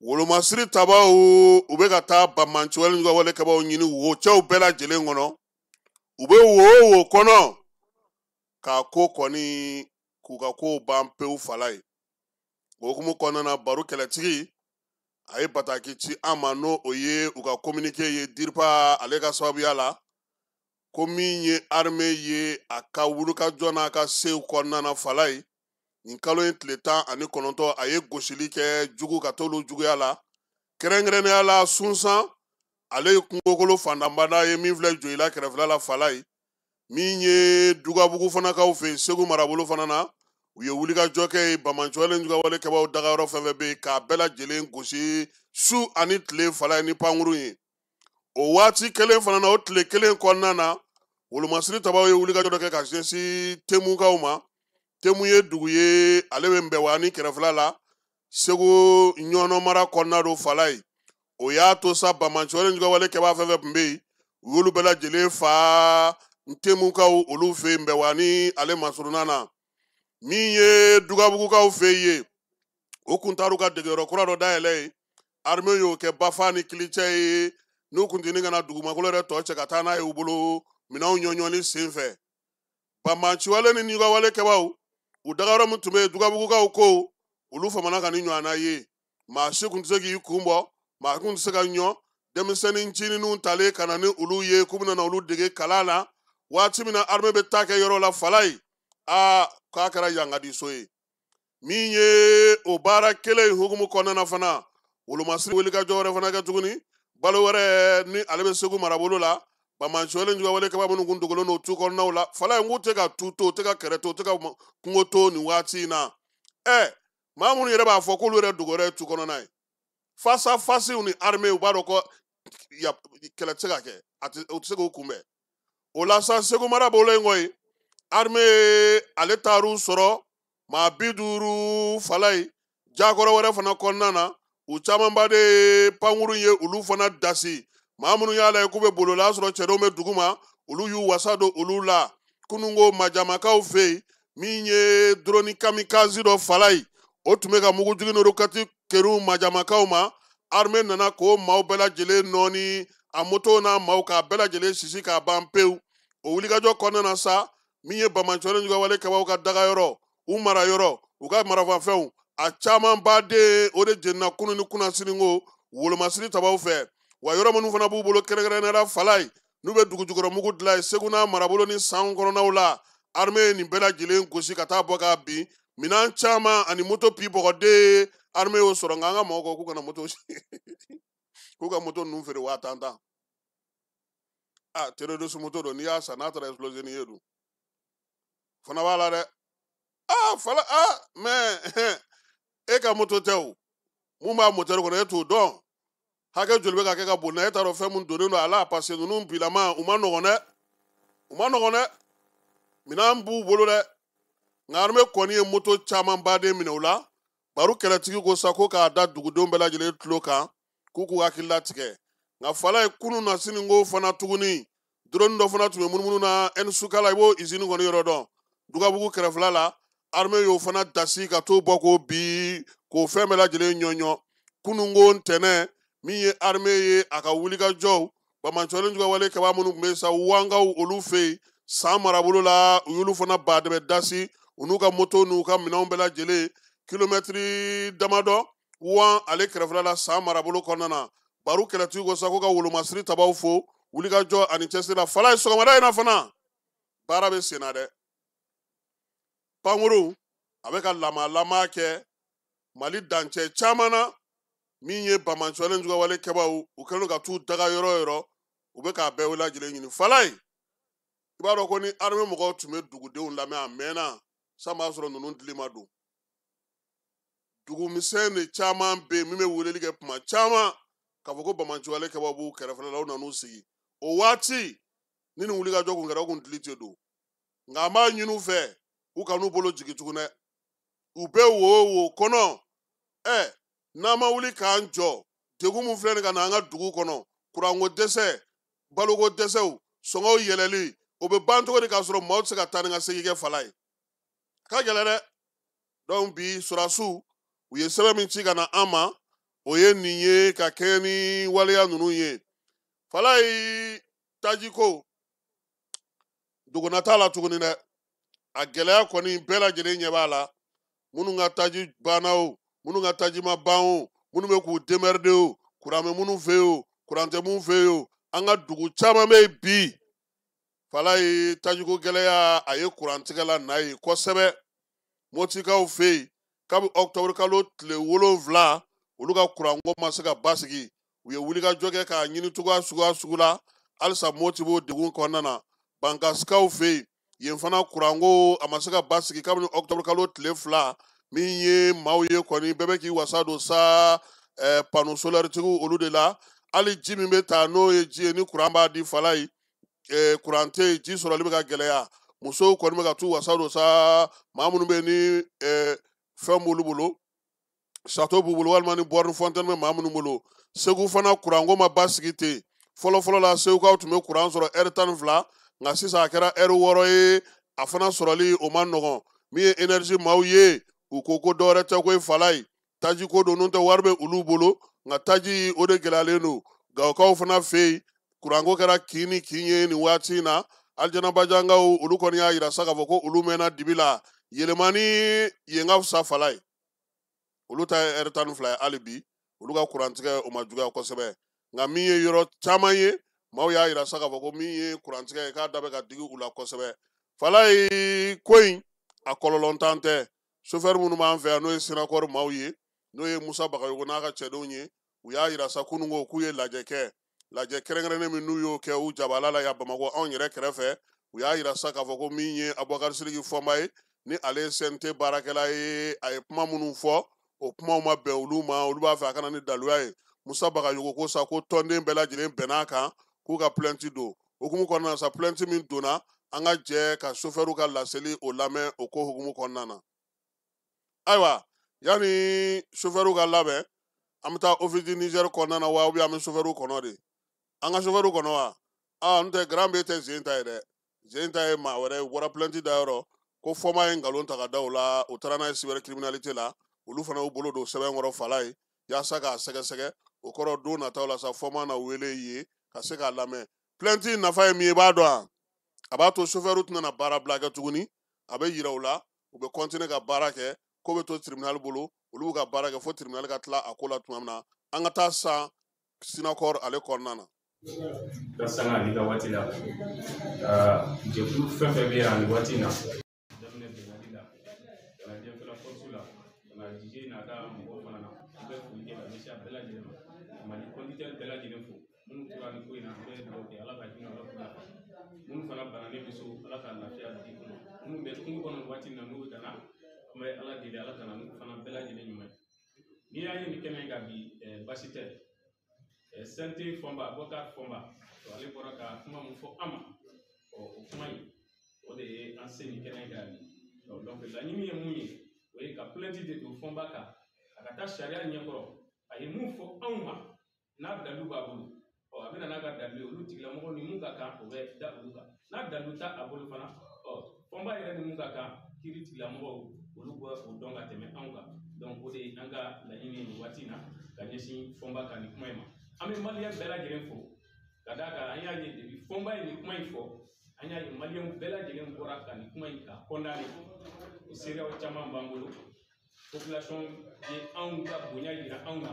S5: wolomasiri tabaw u bɛ ka taa bamanciwale ka walekɛbaw ɲini wo cɛw bɛɛ lajɛlen kɔnɔ u bɛ wo kɔnɔ k'a ko kɔni k'u ka kow ban pewu fala ye o hukumu kɔnɔna na baro kɛlɛtigi a ye bataki ci an ma n'o o ye u ka communiqué ye DIRPA ale ka sababuya la ko min ye armée ye a ka wulikajɔ n'a ka sew kɔnɔna na fala ye nin kalo in tile 19 a ye gosili kɛ jugu ka t'olu juguya la kɛrɛnkɛrɛnnenya la sunsan ale ye kungokolo fandanbada ye min filɛ Joyila kɛrɛfɛla la fala ye min ye Dugabugu fana kaw fɛ Segu marabolo fana na u ye wulikajɔ kɛ bamanciwale walekɛbaw dagayɔrɔ fɛn fɛn bɛ yen k'a bɛɛ lajɛlen gosi su ani tile fala ye ni pankuru ye o waati kelen fana na o tile kelen kɔnɔna na wolomasiri tabaw ye wulikajɔ dɔ kɛ ka ɲɛsin Temukaw ma Temu ye dugu ye ale bɛ Mbɛwa ni kɛrɛfɛla la Segu ɲɔnɔ mara kɔnɔna do fala ye o y'a to sa bamanciwale walekɛbaw fɛn fɛn tun bɛ yen u y'olu bɛɛ lajɛlen fa Temukaw olu fɛ yen Mbɛwa ni ale masuruna na min ye Dugabugukaw fɛ ye o kun taar'u ka degeyɔrɔ kura dɔ dayɛlɛ ye armée y'o kɛ Bafa ni Kilicɛ ye n'u kun tɛ ka na dugumakolo yɛrɛ tɔ cɛ ka taa n'a ye u bolo minɛnw ɲɔɲɔni sen fɛ bamanciwale ni walekɛbaw u dagayɔrɔ min tun bɛ yen Dugabugukaw ko olu famana ka ni ɲɔgɔnna ye maa si kun tɛ se k'i kun bɔ maa kun tɛ se ka ɲɔ denmisɛnnin ncininw talen ka na ni olu ye k'u bɛna olu dege kalan na waati min na armée bɛ taa kɛ yɔrɔ la fala ye k'a kɛra yangadi so ye min ye o baara kelen hukumu kɔnɔna fana wolomasiri weli ka jɔ wɛrɛ fana kɛ tuguni balo wɛrɛ ni ale bɛ segu marabolo la bamansolen juga wale kaba minnu kun dogolen don tu kɔnɔnaw la fala in k'u tɛ ka tu to u tɛ ka kɛrɛ to u tɛ ka kungo to nin waati in na maa minnu yɛrɛ b'a fɔ k'olu yɛrɛ dogo wɛrɛ ye tu kɔnɔna ye fasa fasiw ni armée u b'a dɔn ko kɛlɛ tɛ se ka kɛ u tɛ se k'u kunbɛn o la sa segu mara bolo in kɔyi armée ale taar'u sɔrɔ maa 50 fala ye jakɔrɔ wɛrɛ fana kɔnɔna na u camanba de ye pankuru ye olu fana dasi maa minnu y'a lajɛ k'u bɛ bolola sɔrɔ cɛdenw bɛ dugu ma olu y'u wasa don olu la kunungo majamakaw fɛ yen min ye drone kamikaze dɔ fala ye o tun bɛ ka mugujigi n'olu kati kɛru majamakaw ma armée nana k'o maaw bɛɛ lajɛlen nɔɔni a moto n'a maaw k'a bɛɛ lajɛlen sisi k'a ban pewu o wulikajɔ kɔnɔna na sa min ye bamancɔlen juga wale kabaw ka daga yɔrɔ u mara yɔrɔ u ka marafafɛnw a caman baden o de jenina kunu ni kunnasini ko wolomasiri tabaw fɛ wa yɔrɔ minnu fana b'u bolo kɛrɛnkɛrɛnnenya fala ye n'u bɛ dugujukɔrɔ mugu dilan ye segu n'a marabolo ni san kɔnɔnaw la armée ye nin bɛɛ lajɛlen gosi ka taa bɔ k'a bin minɛn caman ani moto pi bɔgɔden armée y'o sɔrɔ nka an ka mɔgɔw ko k'u kana moto k'u ka moto ninnu feere 5000 terroriste moto don n'i y'a san n'a taara exploser ni ye dun fana b'a la dɛ fala mais e ka moto tɛ o mun b'a moteur kɔnɔ e t'o dɔn hakɛ joli bɛ ka kɛ ka boli e t'a dɔn fɛn mun donnen don a la parce que ninnu bilama u ma nɔgɔn dɛ minɛn b'u bolo dɛ nka armée kɔni ye moto caman baden minɛ u la baro kɛlɛtigi ko sa ko k'a da dugudenw bɛɛ lajɛlen tulo kan k'u k'u hakili latigɛ nka fala ye kunun na sini ko fana tuguni drone dɔ fana tun bɛ munumunu na Nsukala i b'o usine kɔni yɔrɔ dɔn dugabugu kɛrɛfɛla la armée y'o fana dasi ka t'o bɔ k'o bin k'o fɛn bɛɛ lajɛlen ɲɔɲɔ kunun ko ntɛnɛn min ye armée ye a ka wulikajɔw bamancɔlen juga wale kaba minnu tun bɛ sa wangaw olu fɛ yen san marabolo la u y'olu fana badɛmɛ dasi u n'u ka moto n'u ka minɛnw bɛɛ lajɛlen kilomɛtiri damadɔ wan ale kɛrɛfɛla la san marabolo kɔnɔna na baro kɛlɛtigi ko sa ko ka wolomasiri tabaw fo wulikajɔ ani cɛsiri la fala ye sɔgɔmada in na fana baara bɛ sen na dɛ pankuru a bɛ ka lama kɛ mali dancɛ caman na min ye bamancɔlen juga wale kɛbaw u kɛlen don ka t'u daga yɔrɔ yɔrɔ u bɛ k'a bɛɛ lajɛlen ɲini fala ye i b'a dɔn ko ni armée mɔgɔw tun bɛ dugudenw lamɛn a mɛnna san b'a sɔrɔ ninnu dili ma don dugumisɛn de caman bɛ yen min bɛ weleli kɛ kuma caman k'a fɔ ko bamancɔlen kɛbaw b'u kɛrɛfɛla la u nan'u sigi o waati ni nin wulikajɔ kun kɛra u kun dili tɛ don nka an b'a ɲini u fɛ u kan'u bolo jigin tugun dɛ u bɛ wo kɔnɔ n'an ma wuli k'an jɔ degun min filɛ nin ka na an ka dugu kɔnɔ kuranko dɛsɛ baloko dɛsɛw sɔngɔw yɛlɛli o bɛ ban cogo di k'a sɔrɔ maaw tɛ se ka taa ni ka segin kɛ fala ye a ka gɛlɛn dɛ donc bi surasiw u ye sɛbɛn min ci ka na an ma o ye nin ye ka kɛɲɛ ni waleya ninnu ye fala ye taji ko dogona t'a la tuguni dɛ a gɛlɛya kɔni bɛɛ lajɛlen ɲɛ b'a la minnu ka taji banna o minnu ka taji ma ban o minnu bɛ k'u démerder o kuran bɛ minnu fɛ yen o kuran tɛ minnu fɛ yen o an ka dugu caman bɛ yen bi fala ye tajiko gɛlɛya a ye kurantigɛ la na ye kosɛbɛ motikaw fɛ yen kabi octobre kalo tile 7 olu ka kuranko ma se ka basigi u ye wulikajɔ kɛ k'a ɲini cogoya sugu la halisa moti b'o degun kɔnɔna na bankasikaw fɛ yen yen fana kuranko a ma se ka basigi kabini octobre kalo tile 2 min ye maaw ye kɔni bɛɛ bɛ k'i wasa don sa panneau solaire tigiw olu de la hali ji min bɛ taa n'o ye ji ye ni kuran b'a di fala ye kuran tɛ yen ji sɔrɔli bɛ ka gɛlɛya musow kɔni bɛ ka t'u wasa don sa maa minnu bɛ yen ni fɛn b'olu bolo château b'u bolo walima ni borne fontaine bɛ maa minnu bolo segu fana kuranko ma basigi ten fɔlɔfɔlɔ la segukaw tun bɛ kuran sɔrɔ heure 12 nka sisan a kɛra heure 6 ye a fana sɔrɔli o ma nɔgɔn min ye énergie maaw ye u ko ko dɔwɛrɛ tɛ ko fala ye taji ko don n'o tɛ wari bɛ olu bolo nka taji o de gɛlɛyalen don gawukaw fana fɛ yen kuranko kɛra kin ni kin ye nin waati in na alijanabajangaw olu kɔni y'a yira sa k'a fɔ ko olu mɛnna dibi la yɛlɛmani yen ka fisa fala ye olu ta ye heure 12 ye hali bi olu ka kurantigɛ o ma juguya kosɛbɛ nka min ye yɔrɔ caman ye maaw y'a yira sa k'a fɔ ko min ye kurantigɛ ye k'a da bɛ ka digi u la kosɛbɛ fala ye ko in a kɔlɔlɔntan tɛ chauffeur minnu b'an fɛ yan n'o ye Sinakɔrɔ maaw ye n'o ye Musa Bagayogo n'a ka cɛdenw ye u y'a yira sa kunungo k'u ye lajɛ kɛ lajɛ kɛrɛnkɛrɛnnen min n'u y'o kɛ u jabala la yan Bamakɔ anw yɛrɛ kɛrɛfɛ u y'a yira sa k'a fɔ ko min ye Abubakar Sidiki Fɔnba ye ni ale ye CNT baarakɛla ye a ye kuma minnu fɔ o kumaw ma bɛn olu ma olu b'a fɛ a kana ni daluya ye Musa Bagayogo ko sa ko tɔnden bɛɛ lajɛlen bɛnn'a kan k'u ka plainte don hukumu kɔnɔna na sa plainte min donna an ka jɛ ka chauffeur ka laseli o lamɛn o ko hukumu kɔnɔna na ayiwa yani chauffeur ka labɛn an bɛ taa office du Niger kɔnɔna na wa ou bien an bɛ chauffeur kɔnɔ de an ka chauffeur kɔnɔ wa n tɛ grand bɛ tɛ zen ta ye dɛ zen ta ye maa wɛrɛ u bɔra plainte da yɔrɔ ko Fɔnba ye nkalon ta ka da o la o taara n'a ye cybercriminalité la olu fana y'u bolo don sɛbɛnkɔrɔ fala ye yaasa k'a sɛgɛsɛgɛ o kɔrɔ don nataw la sa Fɔnba na wele ye ka se k'a lamɛn plainte nafa ye min ye i b'a dɔn a b'a to chauffeur tɛna na baara bila kɛ tuguni a bɛ yira u la u bɛ continuer ka baara kɛ ko bɛ to tribunal bolo olu bɛ ka baara kɛ fo tribunal ka tila a ko la tuma min na an ka taa san Sinakɔrɔ ale kɔnɔna na.
S10: Ka sanga ni ka waati la jɛkulu fɛn fɛn bɛ yan nin waati in na daminɛ bɛngali la ka na jɛfɛla force la ka na DJ n'a ka mɔgɔw fana na an bɛ foli kɛ ka ɲɛsin a bɛɛ lajɛlen ma Mali conducteur bɛɛ lajɛlen fo minnu tora nin ko in na an bɛ dugawu kɛ Ala ka hinɛ Ala k'u lafa minnu fana bananen bɛ so Ala ka lafiya di u ma minnu bɛ kungo kɔnɔ nin waati in na n'u bɛ ka na an bɛ Ala deli Ala ka na n'u fana bɛɛ lajɛlen ɲuman ye n'i y'a ye nin kɛnɛ in kan bi basi tɛ CNT Fɔnba Abubakar Fɔnba ale bɔra ka kuma mun fɔ an ma o kuma in o de ye an se nin kɛnɛ in kan bi donc laɲini ye mun ye o ye ka plainte de don Fɔnba kan a ka taa sariya ɲɛkɔrɔ a ye mun fɔ anw ma n'a dalu b'a bolo a bɛna n'a ka dalu ye olu tigilamɔgɔw ni mun ka kan o bɛ da olu kan n'a dalu t'a a bolo fana Fɔnba yɛrɛ ni mun ka kan kiiri tigilamɔgɔw olu bɛ o dɔn ka tɛmɛ anw kan donc o de ye an ka laɲini ye nin waati in na ka ɲɛsin Fɔnba kan nin kuma in ma an bɛ maliyɛn bɛɛ lajɛlen fo ka d'a kan an y'a ye depuis Fɔnba ye nin kuma in fɔ an y'a ye maliyɛnw bɛɛ lajɛlen bɔra ka nin kuma in ka condamné o seereyaw caman b'an bolo population ye anw ka bonya yira anw na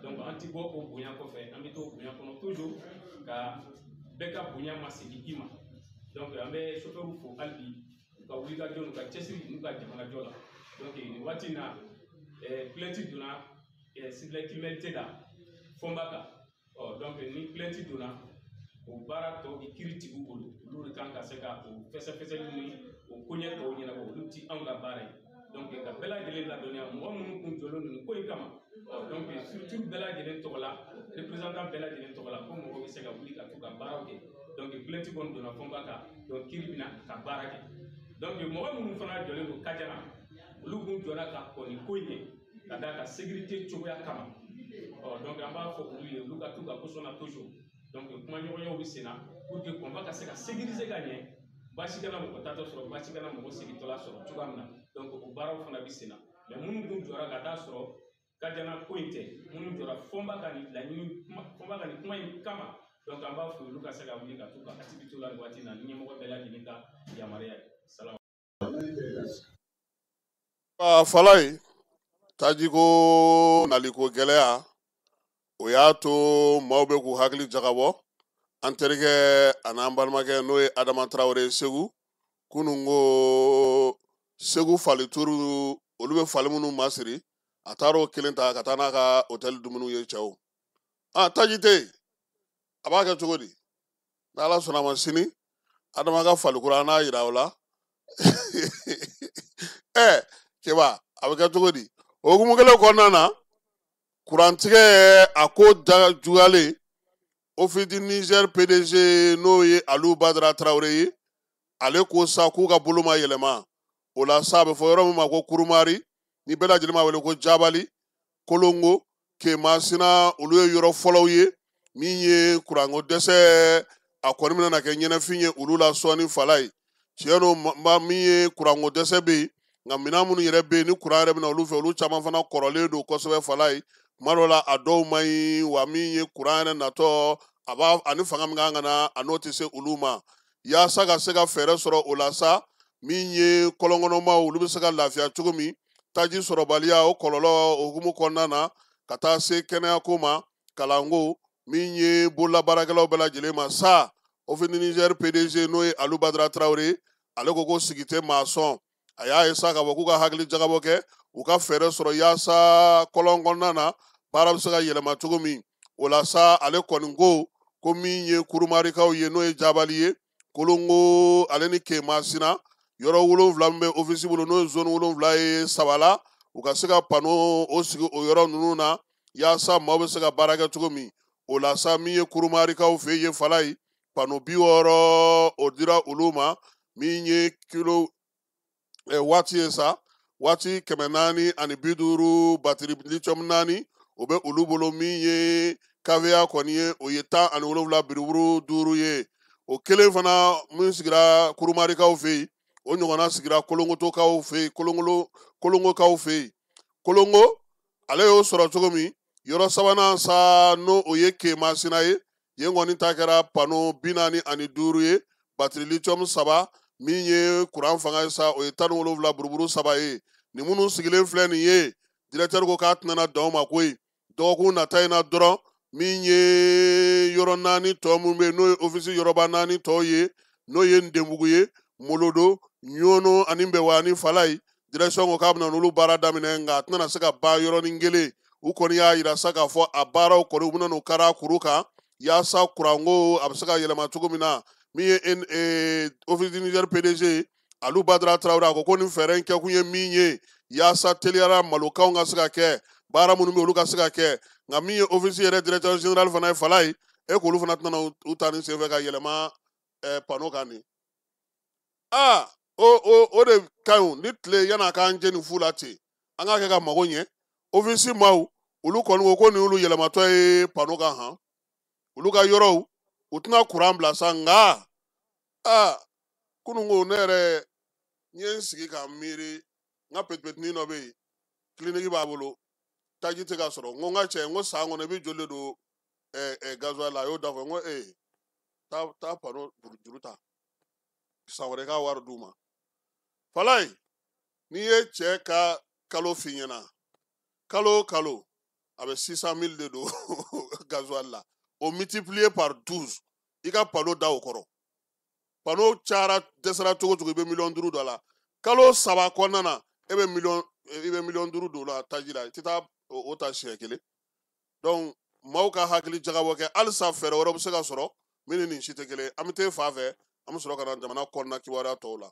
S10: donc an ti bɔ o bonya kɔfɛ an bɛ to bonya kɔnɔ toujours ka bɛɛ ka bonya masegin i ma donc an bɛ chauffeur fo hali bi u ka wulikajɔ n'u ka cɛsiri n'u ka jamanajɔ la donc nin waati in na plainte donna cybercriminalité la Fɔnba kan donc ni plainte donna o baara tɔ i kiiri tigiw bolo olu de kan ka se ka o fɛsɛfɛsɛli ni o koɲɛ tɔw ɲɛnabɔ olu ti anw ka baara ye donc ka bɛɛ lajɛlen ladɔnniya mɔgɔ minnu kun jɔlen don nin ko in kama donc surtout bɛɛ lajɛlen tɔgɔ la représentant bɛɛ lajɛlen tɔgɔ la ko mɔgɔ bɛ se ka wuli ka t'u ka baaraw kɛ donc plainte kɔni donna Fɔnba kan donc kiiri bɛna ka baara kɛ donc mɔgɔ minnu fana jɔlen don Kajana olu kun jɔra ka kɔn nin ko in ye ka d'a kan sécurité cogoya kama donc an b'a fɔ olu ye olu ka t'u ka position na toujours donc kuma ɲɔgɔnyaw bɛ sen na pour que Fɔnba ka se ka sécuriser ka ɲɛ baasi kana mɔgɔ tatɔ sɔrɔ baasi kana mɔgɔ segintɔla sɔrɔ cogoya min na donc o baaraw fana bɛ sen na mais minnu kun jɔra ka taa sɔrɔ Kajana ko in tɛ minnu jɔra Fɔnba ka nin laɲini Fɔnba ka nin kuma in kama donc an b'a fɔ olu ka se ka wuli ka t'u ka activité la nin waati in na ni ɲɛmɔgɔ bɛɛ lajɛlen ka yamaruya ye salamu.
S5: Fala ye tajiko naliko gɛlɛya o y'a to maaw bɛ k'u hakili jagabɔ an terikɛ a n'an balimakɛ n'o ye Adama Tarawele Segu kunun ko Segu falituru olu bɛ fali minnu masiri a taara o kelen ta ka taa n'a ka hôtel dumuniw ye cɛw taji tɛ yen a b'a kɛ cogo di n'Ala sɔnna a ma sini Adama ka falikura an n'a yira o la keba a bɛ kɛ cogo di o hukumu kelen kɔnɔna na kurantigɛ a ko da juguyalen Office du Niger PDG n'o ye Alu Badara Tarawele ye ale ko sa k'u ka bolo ma yɛlɛma o la sa a bɛ fɔ yɔrɔ min ma ko Kurumari ni bɛɛ lajɛlen b'a wele ko Jabali Kolongo Kemasina olu ye yɔrɔ fɔlɔw ye min ye kuranko dɛsɛ a kɔni bɛna na kɛ ɲɛnafin ye olu la sɔɔni fala ye tiɲɛ don min ye kuranko dɛsɛ bɛ yen nka minɛn minnu yɛrɛ bɛ yen ni kuran yɛrɛ bɛna olu fɛ olu caman fana kɔrɔlen don kosɛbɛ fala ye kuma dɔw la a dɔw man ɲi wa min ye kuran yɛrɛ natɔ a b'a ani fanga min kan ka na a n'o tɛ se olu ma yaasa ka se ka fɛɛrɛ sɔrɔ o la sa min ye kɔlɔnkɔnɔmaw olu bɛ se ka lafiya cogo min taji sɔrɔbaliya o kɔlɔlɔ o hukumu kɔnɔna na ka taa se kɛnɛyako ma kalanko min ye bololabaarakɛlaw bɛɛ lajɛlen ma sa Office du Niger PDG n'o ye Alu Badara Tarawele ale ko sigi tɛ maa sɔn a y'a ye sa ka bɔ k'u ka hakili jagabɔ kɛ u ka fɛɛrɛ sɔrɔ yaasa kɔlɔn kɔnɔna na baara bɛ se ka yɛlɛma cogo min o la sa ale kɔni ko min ye kurumarikaw ye n'o ye jabali ye kolongo ale ni kemasina yɔrɔ 7 min bɛ ofisi bolo n'o ye zone 7 ye Sabala u ka se ka pano o sigi o yɔrɔ ninnu na yaasa maaw bɛ se ka baara kɛ cogo min o la sa min ye kurumarikaw fɛ yen Falaye pano 60 o dira olu ma min ye kilo waati ye sa waati 450 batiri lithium 4 o bɛ olu bolo min ye kaveya kɔni ye o ye 17 biriburu 5 ye o kelen fana min sigira kurumarikaw fɛ yen o ɲɔgɔnna sigira kolongotokaw fɛ yen kolongokaw fɛ yen kolongo ale y'o sɔrɔ cogo min yɔrɔ sabanan sa n'o o ye kemasina ye yen kɔni ta kɛra pano 45 ye batiri lithium 3 min ye kuran fanga ye sa o ye 17 buruburu 3 ye ni minnu sigilen filɛ nin ye directeur ko k'a tɛna dan o ma koyi dɔgɔkun nata in na dɔrɔn min ye yɔrɔ 4 tɔ minnu bɛ yen n'o ye ofisi yɔrɔba 4 tɔ ye n'o ye Ndenbugu ye Molodo Ɲono ani Mbɛwa ani Falaye direction ko k'a bɛna n'olu baara daminɛ nka a tɛna se ka ban yɔrɔnin kelen u kɔni y'a yira sa k'a fɔ a baaraw kɔni u bɛna n'u kari a kuru kan yaasa kuranko a bɛ se ka yɛlɛma cogo min na min ye office du Niger PDG Alu Badara Traoré a ko nin fɛɛrɛ in kɛkun ye min ye yaasa teliyara malokanw ka se ka kɛ baara minnu bɛ olu ka se ka kɛ nka min ye office yɛrɛ directeur général fana ye Falaye k'olu fana tɛna u ta ni senfɛ ka yɛlɛma pano kan nin o de ka ɲi ni tile yan'a k'an jɛ nin fu la ten an k'a kɛ ka mago ɲɛ office maaw olu kɔni ko nin y'olu yɛlɛmatɔ ye pano kan han olu ka yɔrɔw u tɛna kuran bila sa nka kununko ne yɛrɛ n ye n sigi ka miiri n ka petipetinin dɔ bɛ yen kiliniki b'a bolo taji tɛ ka sɔrɔ n ko n ka cɛ n ko san kɔnɔ i bɛ joli de don gazuwali la a y'o dafɔ n ko taa pano juru ta san wɛrɛ i ka wari d'u ma Falaye n'i ye cɛ ka kalo f'i ɲɛna kalo o kalo a bɛ 600 000 de don gazuwali la o multiplié par 12 i ka pano da o kɔrɔ pano cayara dɛsɛra cogo cogo i bɛ 5 millions dɔ la kalo 3 kɔnɔna na i bɛ 5 millions don o la taji la i tɛ taa o ta siɲɛ kelen donc maaw ka hakili jagabɔ kɛ halisa fɛɛrɛ wɛrɛ bɛ se ka sɔrɔ min ni nin si tɛ kelen an bɛ taa fan fɛ an bɛ sɔrɔ ka na jamana kɔnɔna kibaruya tɔw la.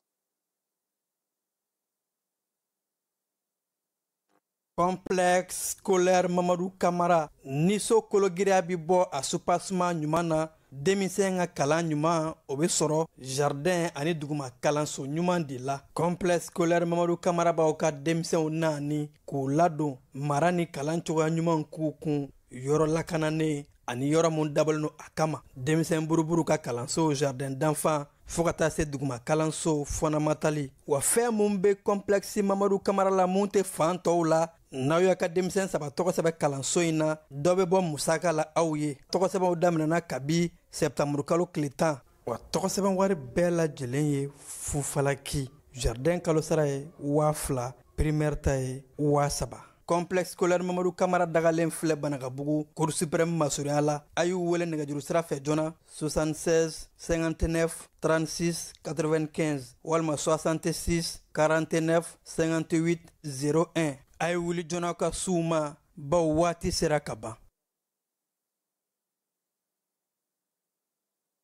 S11: Complexe scolaire Mamadou Kamara niso kologiriya bi bɔ a supasuma ɲuman na denmisɛn ka kalan ɲuman o bɛ sɔrɔ jardin ani duguma kalanso ɲuman de la. Complexe scolaire Mamadou Kamara b'aw ka denmisɛnw naani k'u ladon mara ni kalan cogoya ɲuman k'u kun yɔrɔ lakananen ani yɔrɔ mun dabɔlen don a kama. Denmisɛn buruburu ka kalanso jardin d'enfant fo ka taa se duguma kalanso fɔnamatali wa fɛn mun bɛ complexe Mamadou Kamara la mun tɛ fan tɔw la n'aw y'a ka denmisɛn 3 tɔgɔsɛbɛ kalanso in na dɔ bɛ bɔ musaka la aw ye tɔgɔsɛbɛw daminɛna kabi septembre kalo tile 10 wa tɔgɔsɛbɛn wari bɛɛ lajɛlen ye fufalaki jardin kalosara ye 2000 primaire ta ye 3000. Complexe scolaire Mamadou Kamara dagalen filɛ Banagabugu Cour suprême masurunya la a y'u wele nɛgɛjuru sira fɛ joona 76 59 36 95 walima 66 49 58 01 a ye wuli joona ka suw ma baw waati sera ka ban.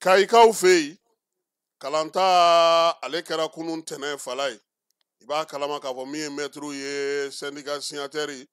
S5: Kayikaw fɛ yen kalanta ale kɛra kunun tɛnɛn Falaye i b'a kalama k'a fɔ min ye mɛtiriw ye syndicat signataire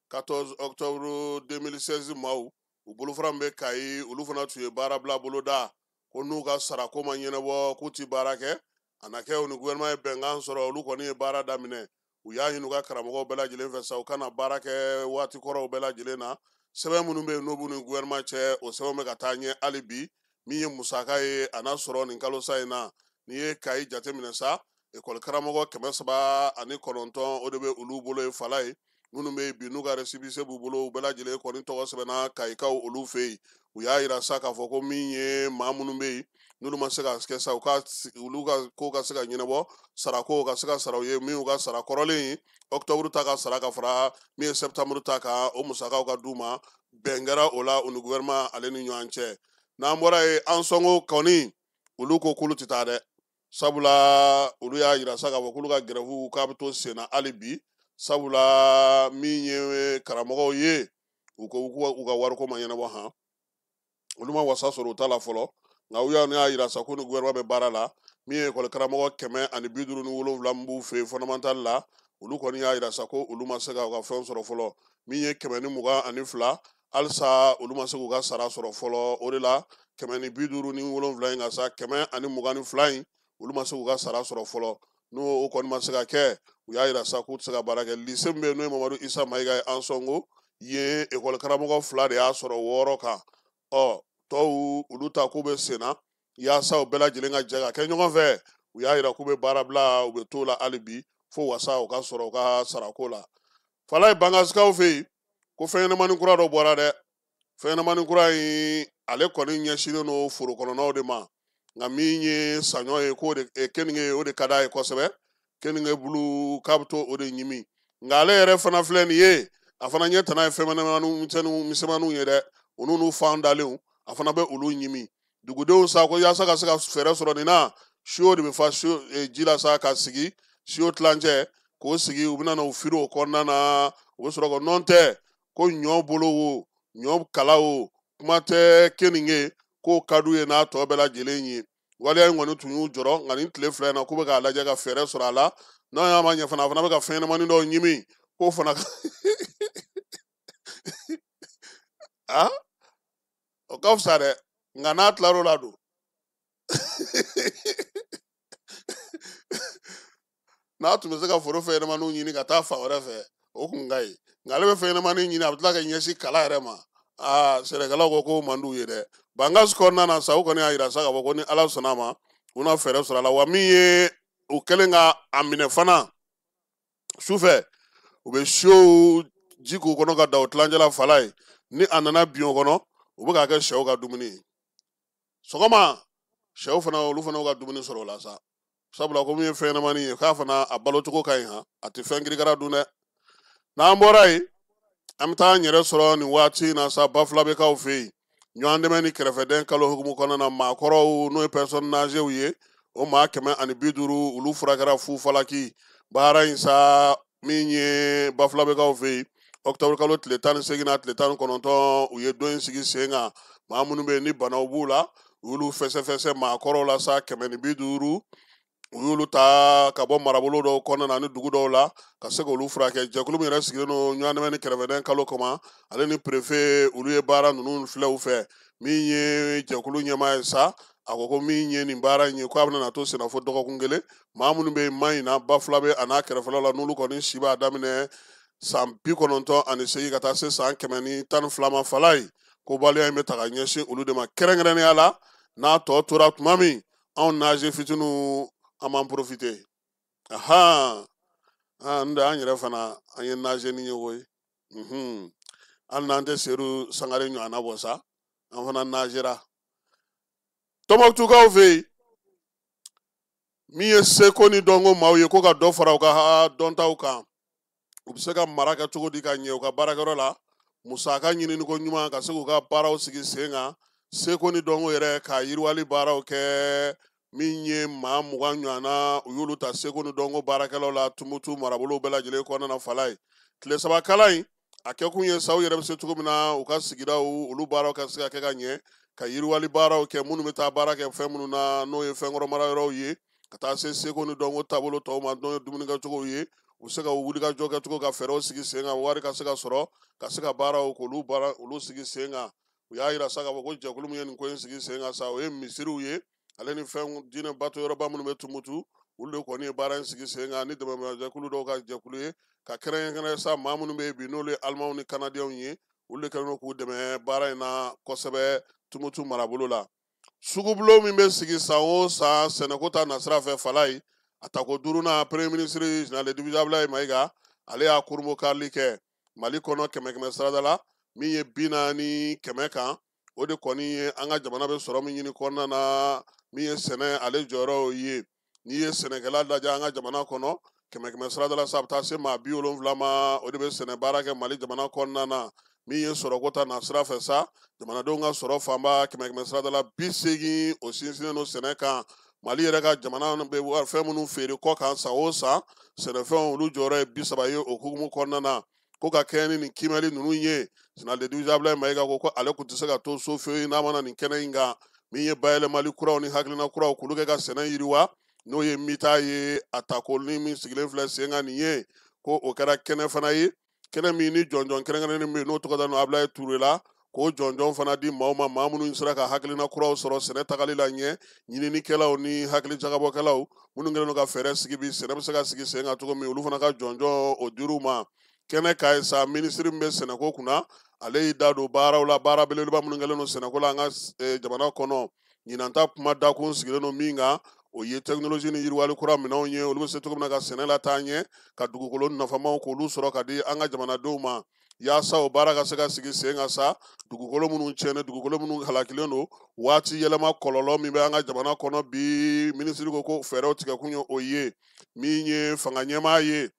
S5: 14 octobre 2016 maaw u bolofara min bɛ Kayi olu fana tun ye baara bila boloda ko n'u ka sarako ma ɲɛnabɔ k'u ti baara kɛ a na kɛ u ni gouvernement ye bɛnkan sɔrɔ olu kɔni ye baara daminɛ u y'a ɲini u ka karamɔgɔw bɛɛ lajɛlen fɛ sa u kana baara kɛ waati kɔrɔw bɛɛ lajɛlen na sɛbɛn minnu bɛ yen n'u b'u ni gouvernement cɛ o sɛbɛn bɛ ka taa ɲɛ hali bi min ye musaka ye a n'a sɔrɔ nin kalosa in na n'i ye Kayi jateminɛ sa école karamɔgɔ 309 o de bɛ olu bolo ye Falaye minnu bɛ bi n'u ka récépissé b'u bolo u bɛɛ lajɛlen kɔni tɔgɔ sɛbɛnna Kayikaw olu fɛ yen u y'a yira sa k'a fɔ ko min ye maa minnu bɛ yen n'olu ma se ka kɛ sa olu ka ko ka se ka ɲɛnabɔ sarako ka se ka sara u ye min y'u ka sara kɔrɔlen ye octobre ta ka sara ka fara min ye septembre ta kan o musakaw ka d'u ma bɛn kɛra o la u ni gouvernement ale ni ɲɔgɔn cɛ n'an bɔra yen an sɔnko kɔni olu ko k'olu tɛ taa dɛ sabula olu y'a yira sa k'a fɔ k'olu ka grève k'a bɛ to sen na hali bi sabula min ye karamɔgɔw ye u ka wariko ma ɲɛnabɔ han olu ma wasa sɔrɔ u ta la fɔlɔ nka u y'a yira sa ko ni gouvernement bɛ baara la min ye école karamɔgɔ 157 min b'u fɛ yen fondamental la olu kɔni y'a yira sa ko olu ma se ka u ka fɛn sɔrɔ fɔlɔ min ye 122 halisa olu ma se k'u ka sara sɔrɔ fɔlɔ o de la 157 in ka sa 122 in olu ma se k'u ka sara sɔrɔ fɔlɔ n'o kɔni ma se ka kɛ u y'a yira sa k'u tɛ se ka baara kɛ lycée min bɛ yen n'o ye Mamadu Isa Mayiga ye Ansongo yen école karamɔgɔ 2 de y'a sɔrɔ 6 kan tɔw olu ta k'u bɛ sen na yaasa u bɛɛ lajɛlen ka jɛ ka kɛ ɲɔgɔn fɛ u y'a yira k'u bɛ baara bila u bɛ t'o la hali bi fo wasa u ka sɔrɔ u ka sarako la fala ye bangasikaw fɛ yen ko fɛnɲɛnamani kura dɔ bɔra dɛ fɛnɲɛnamani kura in ale kɔni ɲɛsinnen don foro kɔnɔnaw de ma nka min ye saɲɔ ye k'o de keninge o de ka d'a ye kosɛbɛ keninge bulu k'a bɛ to o de ɲimi nka ale yɛrɛ fana filɛ nin ye a fana ɲɛ tana ye fɛnɲɛnamani misɛnmaninw ye dɛ u n'u fan dalenw a fana bɛ olu ɲimi dugudenw sa ko yaasa ka se ka fɛɛrɛ sɔrɔ nin na siyo de bɛ fa ji la sa ka sigi siyo tilancɛ k'o sigi u bɛna n'u firi o kɔnɔna na u bɛ sɔrɔ ka nɔn tɛ ko ɲɔ bolo o ɲɔ kala o kuma tɛ keninge k'o ka d'u ye n'a tɔ bɛɛ lajɛlen ye waleya in kɔni tun y'u jɔrɔ nka nin tile 2 in na k'u bɛ k'a lajɛ ka fɛɛrɛ sɔrɔ a la n'a y'a ma ɲɛ fana a fana bɛ ka fɛnɲɛnamanin dɔw ɲimi k'o fana o ka fisa dɛ nka n'a tilar'o la don n'a tun bɛ se ka foro fɛnɲɛnamaninw ɲini ka taa fan wɛrɛ fɛ o kun ka ɲi nka ale bɛ fɛnɲɛnamanin ɲini a bɛ tila ka ɲɛsin kala yɛrɛ ma sɛnɛkɛlaw ko k'o man d'u ye dɛ bangasi kɔnɔna na sa u kɔni y'a yira sa k'a fɔ ko ni ala sɔnna a ma u na fɛɛrɛ sɔrɔ a la wa min ye u kɛlen ka a minɛ fana sufɛ u bɛ siyow ji k'u kɔnɔ ka da o tilancɛ la fala ye ni a nana bin o kɔnɔ u bɛ k'a kɛ sɛw ka dumuni ye sɔgɔma sɛw fana olu fana ka dumuni sɔrɔ o la sa sabula ko min ye fɛnɲɛnamanin ye k'a fana a balocogo ka ɲi han a tɛ fɛn kirikara dun dɛ n'an bɔra yen an bɛ taa an yɛrɛ sɔrɔ nin waati in na sa Bafulabekaw fɛ yen ɲɔgɔn dɛmɛ ni kɛrɛfɛden kalo hukumu kɔnɔna na maakɔrɔw n'o ye personnes âgées ye o maa 150 olu furakɛra fu falaki baara in sa min ye Bafulabekaw fɛ yen octobre kalo tile 18 na tile 19 u ye don in sigi sen kan maa minnu bɛ yen ni banaw b'u la u y'olu fɛsɛfɛsɛ maakɔrɔw la sa 150 u y'olu ta ka bɔ marabolo dɔw kɔnɔna na ni dugu dɔw la ka se k'olu furakɛ jɛkulu min yɛrɛ sigilen don ɲɔgɔn dɛmɛ ni kɛrɛfɛden kalo kɔma ale ni préfet olu ye baara ninnu filɛ u fɛ min ye jɛkulu ɲɛmaa ye sa a ko min ye nin baara in ye ko a bɛna na to senna fo dɔgɔkun kelen maa minnu bɛ ma in na Bafulabe a n'a kɛrɛfɛlaw la n'olu kɔni si b'a daminɛ san 98 ka taa se san 112 ma fala ye ko baliya in bɛ ta ka ɲɛsin olu de ma kɛrɛnkɛrɛnnenya la n'a tɔ tora tuma min anw naze fitininw an m'an profite n de an yɛrɛ fana an ye nazenin ye koyi hali n'an tɛ seru sangare ɲɔgɔnna bɔ sa an fana nazera Tɔnbukutukaw fɛ yen min ye seko ni dɔnko maaw ye ko ka dɔ fara u ka dɔntaw kan u bɛ se ka mara kɛ cogo di ka ɲɛ u ka baarakɛyɔrɔ la musaka ɲinini ko ɲuman ka se k'u ka baaraw sigi sen kan seko ni dɔnko yɛrɛ ka yiriwali baaraw kɛ min ye maa 20 ɲɔgɔnna u y'olu ta seko ni dɔnko baarakɛlaw la Tumutu marabolo bɛɛ lajɛlen kɔnɔna na fala ye tile 3 kalan in a kɛkun ye sa u yɛrɛ bɛ se cogo min na u ka sigidaw olu baaraw ka se ka kɛ ka ɲɛ ka yiriwali baaraw kɛ minnu bɛ taa baara kɛ fɛn minnu na n'o ye fɛnkɔrɔ mara yɔrɔw ye ka taa se seko ni dɔnko taabolo tɔw ma n'o ye dumunikɛcogow ye u se ka wulikajɔ kɛcogo ka fɛɛrɛw sigi sen kan wari ka se ka sɔrɔ ka se ka baaraw k'olu baara olu sigi sen kan u y'a yira sa k'a fɔ ko jɛkulu min ye nin ko in sigi sen kan sa o ye misiriw ye ale ni fɛn diinɛ bato yɔrɔba minnu bɛ Tumutu olu de kɔni ye baara in sigi sen kan ni dɛmɛbagajɛkulu dɔw ka jɛkulu ye ka kɛrɛnkɛrɛn sa maa minnu bɛ yen bi n'olu ye alimanw ni kanadiyɛnw ye olu de kɛlen don k'u dɛmɛ baara in na kosɛbɛ Tumutu marabolo la sugubulon min bɛ sigi san o san sɛnɛko ta nasira fɛ fala ye a tako 5nan premier ministre général Dibiya Abdulaye Mayiga ale y'a kurumokali kɛ Mali kɔnɔ 100 sarada la min ye 40 kan o de kɔni ye an ka jamana bɛ sɔrɔ min ɲini kɔnɔna na min ye sɛnɛ ale jɔyɔrɔ ye n'i ye sɛnɛkɛla lajɛ an ka jamana kɔnɔ 100 sarada la sa a bɛ taa se maa 70 ma o de bɛ sɛnɛ baara kɛ Mali jamana kɔnɔna na min ye sɔrɔko ta nasira fɛ sa jamanadenw ka sɔrɔ fanba 100 sarada la 80 o sinsinnen don sɛnɛ kan mali yɛrɛ ka jamana bɛ fɛn minnu feere kɔ kan san o san sɛnɛfɛnw olu jɔyɔrɔ ye 30 ye o hukumu kɔnɔna na ko ka kɛɲɛ ni nin kimɛli ninnu ye général de division Ablaye Mayiga ko ale tun tɛ se ka to so fewu n'a mana nin kɛnɛ in kan min ye bayɛlɛmali kuraw ni hakilina kuraw k'olu kɛ ka sɛnɛ yiriwa n'o ye mita ye a tako ni min sigilen filɛ sen kan nin ye ko o kɛra kɛnɛ fana ye kɛnɛ min ni jɔnjɔn kɛrɛnkɛrɛnnen bɛ yen n'o tɔgɔ da Ablaye Ture la k'o jɔnjɔn fana di maaw ma maa minnu sera ka hakilina kuraw sɔrɔ sɛnɛ tagali la ɲɛ ɲininikɛlaw ni hakili jagabɔkɛlaw minnu kɛlen don ka fɛɛrɛ sigi bi sɛnɛ bɛ se ka sigi sen kan cogo min olu fana ka jɔnjɔn o dir'u ma kɛnɛ ka ye sa minisiri min bɛ sɛnɛko kunna ale y'i da don baaraw la baara belebeleba minnu kɛlen don sɛnɛko la an ka jamana kɔnɔ ɲinanta kuma dakun sigilen don min kan o ye technologie ni yiriwali kura minɛnw ye olu bɛ se cogo min na ka sɛnɛ lataa ɲɛ ka dugukolo nafamaw k'olu sɔrɔ ka di an ka jamanadenw ma yaasa o baara ka se ka sigi sen kan sa dugukolo minnu tiɲɛnen dugukolo minnu halakilen don waati yɛlɛma kɔlɔlɔ min bɛ an ka jamana kɔnɔ bi minisiri ko fɛɛrɛw tigɛkun ye o ye min ye fanga ɲɛmaa ye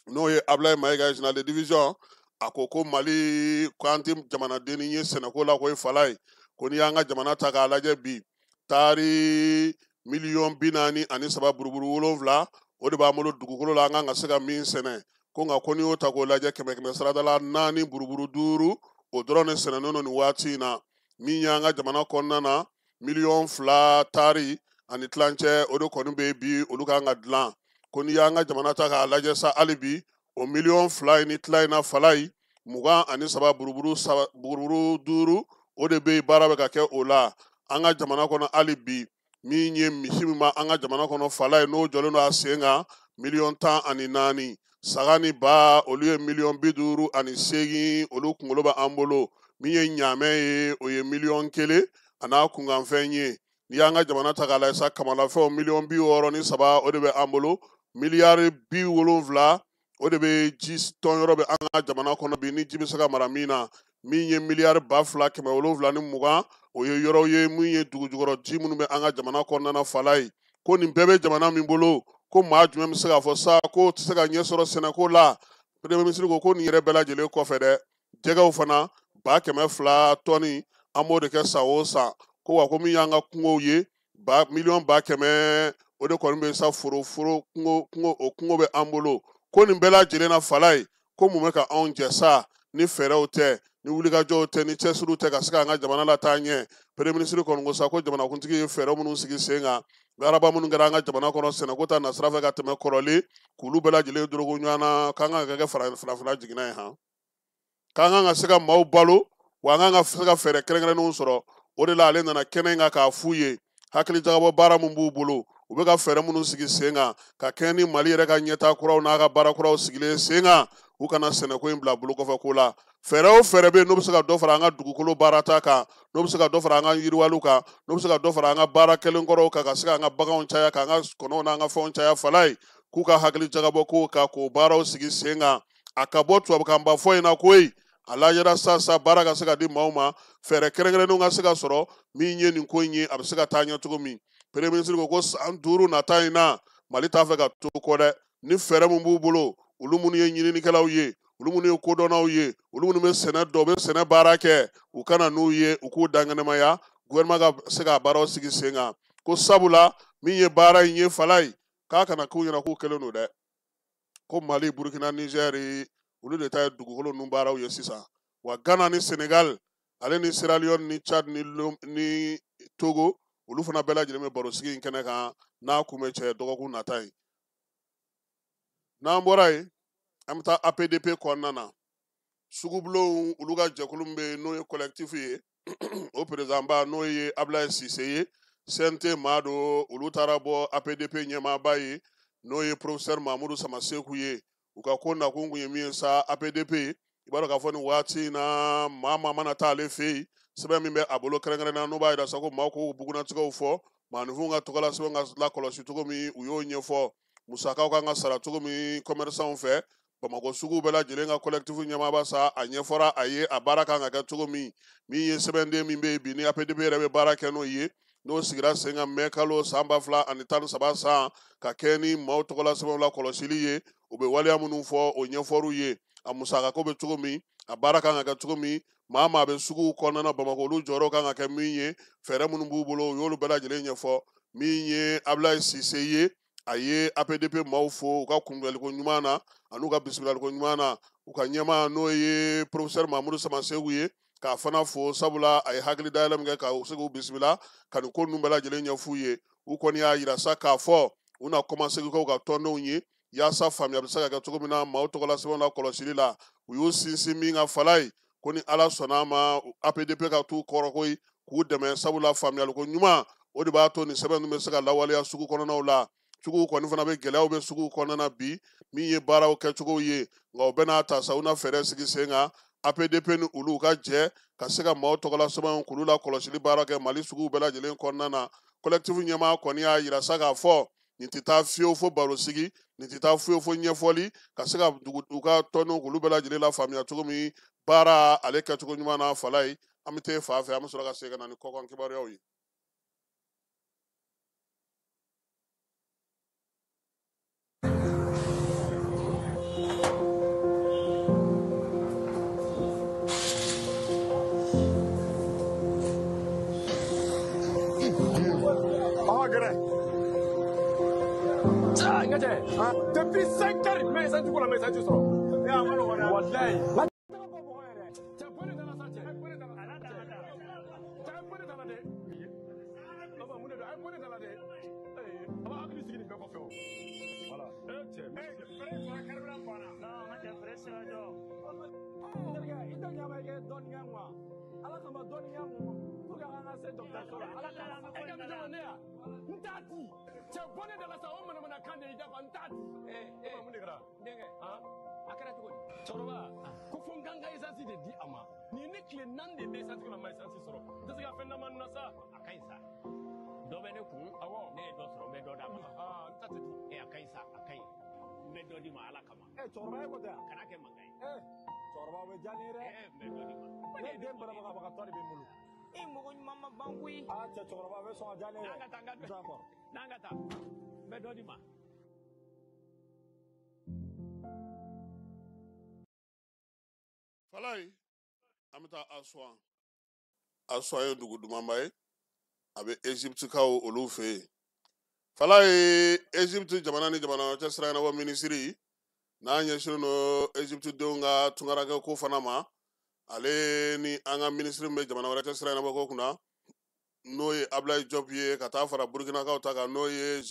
S5: n'o ye Ablaye Mayiga général de division a ko mali k'an tɛ jamanaden ye sɛnɛko la ko ye fala ye ko n'i y'an ka jamana ta k'a lajɛ bi taari 43 buruburu 7 o de b'an bolo dugukolo la an kan ka se ka min sɛnɛ ko nka ko n'i y'o ta k'o lajɛ 100 saradala 4 buruburu 5 o dɔrɔn de sɛnɛnen don nin waati in na min y'an ka jamana kɔnɔna na 2 taari ani tilancɛ o de kɔni bɛ bi olu kan ka dilan ko n'i y'an ka jamana ta k'a lajɛ sa hali bi o 2 ni tila in na fala yi 23 buruburu 5 o de bɛ baara bɛ ka kɛ o la an ka jamana kɔnɔ hali bi min ye misi min an ka jamana kɔnɔ fala ye n'o jɔlen don a sen kan 14 saga ni ba olu ye 58 olu kunkolo bɛ an bolo min ye ɲaamɛ ye o ye 1 a n'a kunkanfɛn ye n'i y'an ka jamana ta k'a lajɛ sa kamalafɛnw 63 o de bɛ an bolo miliyari 70 o de bɛ ji tɔnyɔrɔ bɛ an ka jamana kɔnɔ bi ni ji bɛ se ka mara min na min ye miliyari 2,720 o ye yɔrɔw ye min ye dugujukɔrɔ ji minnu bɛ an ka jamana kɔnɔna fala ye ko nin bɛɛ bɛ jamana min bolo ko maa jumɛn bɛ se k'a fɔ sa ko tɛ se ka ɲɛ sɔrɔ sɛnɛko la premier ministre ko nin yɛrɛ bɛɛ lajɛlen kɔfɛ dɛ jɛgɛw fana 200,000 tɔni an b'o de kɛ san o san ko wa ko min y'an ka kungow ye 100,000 o de kɔni bɛ sa foro kungo o kungo bɛ an bolo ko nin bɛɛ lajɛlen na fala ye ko mun bɛ ka anw jɛ sa ni fɛɛrɛw tɛ ni wulikajɔw tɛ ni cɛsiriw tɛ ka se k'an ka jamana lataa ɲɛ premier ministre kɔni ko sa ko jamanakuntigi ye fɛɛrɛ minnu sigi sen kan araba minnu kɛra an ka jamana kɔnɔ sɛnɛko ta nasira fɛ ka tɛmɛ kɔrɔlen k'olu bɛɛ lajɛlen dorogo ɲɔgɔn na k'an ka kɛ farafinna jiginna ye han k'an kan ka se ka maaw balo wa an kan ka se ka fɛɛrɛ kɛrɛnkɛrɛnnenw sɔrɔ o de la ale nana kɛnɛ in kan k'a f'u ye hakili jagabɔ baara min b'u bolo u bɛ ka fɛɛrɛ minnu sigi sen kan ka kɛɲɛ ni mali yɛrɛ ka ɲɛtaa kuraw n'a ka baara kuraw sigilen sen kan u kana sɛnɛko in bila bolo kɔfɛ ko la fɛɛrɛ o fɛɛrɛ bɛ yen n'o bɛ se ka dɔ fara an ka dugukolo baarata kan n'o bɛ se ka dɔ fara an ka yiriwaliw kan n'o bɛ se ka dɔ fara an ka baara kɛlenkɔrɔw kan ka se k'an ka baganw caya k'an ka kɔnɔw n'an ka fɛnw caya fala ye k'u ka hakili jagabɔ kow kan k'o baaraw sigi sen kan a ka bɔ tubabukanba fɔ in na koyi a lajɛra sa baara ka se ka di maaw ma fɛɛrɛ kɛrɛnkɛrɛnnenw ka se ka sɔrɔ min ye nin ko in ye a bɛ se ka taa ɲɛ cogo min premier ministre ko san 5 nata in na mali t'a fɛ ka to kɔ dɛ ni fɛɛrɛ min b'u bolo olu minnu ye ɲininikɛlaw ye olu minnu ye kodɔnnaw ye olu minnu bɛ sɛnɛ dɔn u bɛ sɛnɛ baara kɛ u kana n'u ye u k'u dankɛnɛmaya gouvernement ka se ka baaraw sigi sen kan ko sabula min ye baara in ye fala ye k'a kana k'u ɲɛna k'u kɛlen don dɛ ko mali burukina nigɛri olu de ta ye dugukolo ninnu baaraw ye sisan wa gana ni senegal ale ni sierra leone ni chad ni togo olu fana bɛɛ lajɛlen bɛ baro sigi in kɛnɛ kan n'a kun bɛ cɛ dɔgɔkun nata ye n'an bɔra yen an bɛ taa APDP kɔnɔna na sugubulonw olu ka jɛkulu min bɛ yen n'o ye collectif ye o présidentba n'o ye Ablaye Sise ye CNT maa don olu taara bɔ APDP ɲɛmaaba ye n'o ye professeur Mamudu Samaseku ye u ka ko nakun kun ye min ye sa APDP i b'a dɔn k'a fɔ nin waati in na maa mana taa ale fɛ yen sɛbɛn min bɛ a bolo kɛrɛnkɛrɛnnen n'o b'a yira sa ko maaw k'u bugunnatigɛw fɔ maaninfinw ka tɔgɔla sɛbɛn ka lakɔlɔsi cogo min u y'o ɲɛfɔ musakaw kan ka sara cogo min commerçants fɛ Bamakɔ sugu bɛɛ lajɛlen ka collectif ɲɛmaaba sa a ɲɛfɔra a ye a baara kan ka kɛ cogo min ye sɛbɛnden min bɛ yen bi ni APDP yɛrɛ bɛ baara kɛ n'o ye n'o sigira sen kan mɛ kalo san 2013 san ka kɛ ni maaw tɔgɔla sɛbɛnw la kɔlɔsili ye u bɛ waleya minnu fɔ o ɲɛfɔr'u ye a musakako bɛ cogo min a baara kan ka kɛ cogo min maa bɛ suguw kɔnɔna Bamakɔ olu jɔyɔrɔ kan ka kɛ min ye fɛɛrɛ minnu b'u bolo u y'olu bɛɛ lajɛlen ɲɛfɔ min ye Ablaye Cissé ye a ye APDP maaw fo u ka kunbɛliko ɲuman na an'u ka bisimilaliko ɲuman na u ka ɲɛmaa n'o ye professeur Mamadou Samasegu ye k'a fana fo sabula a ye hakili dayɛlɛ min kɛ ka se k'u bisimila ka nin ko ninnu bɛɛ lajɛlen ɲɛf'u ye u kɔni y'a yira sa k'a fɔ u na commencé k'u ka tɔndenw ye yaasa faamuya bɛ se ka kɛ cogo min na maaw tɔgɔla sɛbɛnw la kɔlɔsili la u y'u sinsin min ka fala ye ko ni Ala sɔnna ma APDP ka t'u kɔrɔ koyi k'u dɛmɛ sabula faamuyaliko ɲuman o de b'a to nin sɛbɛn ninnu bɛ se ka lawaleya sugu kɔnɔnaw la suguw kɔni fana bɛ gɛlɛyaw bɛ suguw kɔnɔna bi min ye baaraw kɛcogow ye nka u bɛna ta sa u na fɛɛrɛ sigi sen kan APDP ni olu ka jɛ ka se ka maaw tɔgɔla sɛbɛnw k'olu la kɔlɔsili baara kɛ Mali suguw bɛɛ lajɛlen kɔnɔna na collectif ɲɛmaa kɔni y'a yira sa k'a fɔ nin tɛ taa fiyewu fo baro sigi nin tɛ taa fiyewu fo ɲɛfɔli ka se ka u ka tɔndenw k'olu bɛɛ lajɛlen la faamuya cogo min baara ale kɛcogo ɲuman na fala ye an bɛ taa fan fɛ an bɛ sɔrɔ ka segin ka na ni kɔkan kibaruyaw ye.
S2: Depuis 5 heures, mais ça, tu vois la message du soir. Wallahi.
S5: Falaye an bɛ taa Aswan ye dugu dumanba ye a bɛ Egypte kaw olu fɛ yen Falaye Egypte jamana ni jamana cɛ siran ɲɛnabɔ minisiri n'an ɲɛsinnen don Egypte denw ka tunkarakɛ ko fana ma ale ni an ka minisiri min bɛ jamana wɛrɛ cɛ siran ɲɛnabɔ ko kunna n'o ye Ablaye Diop ye ka taa fara Burkinakaw ta kan n'o ye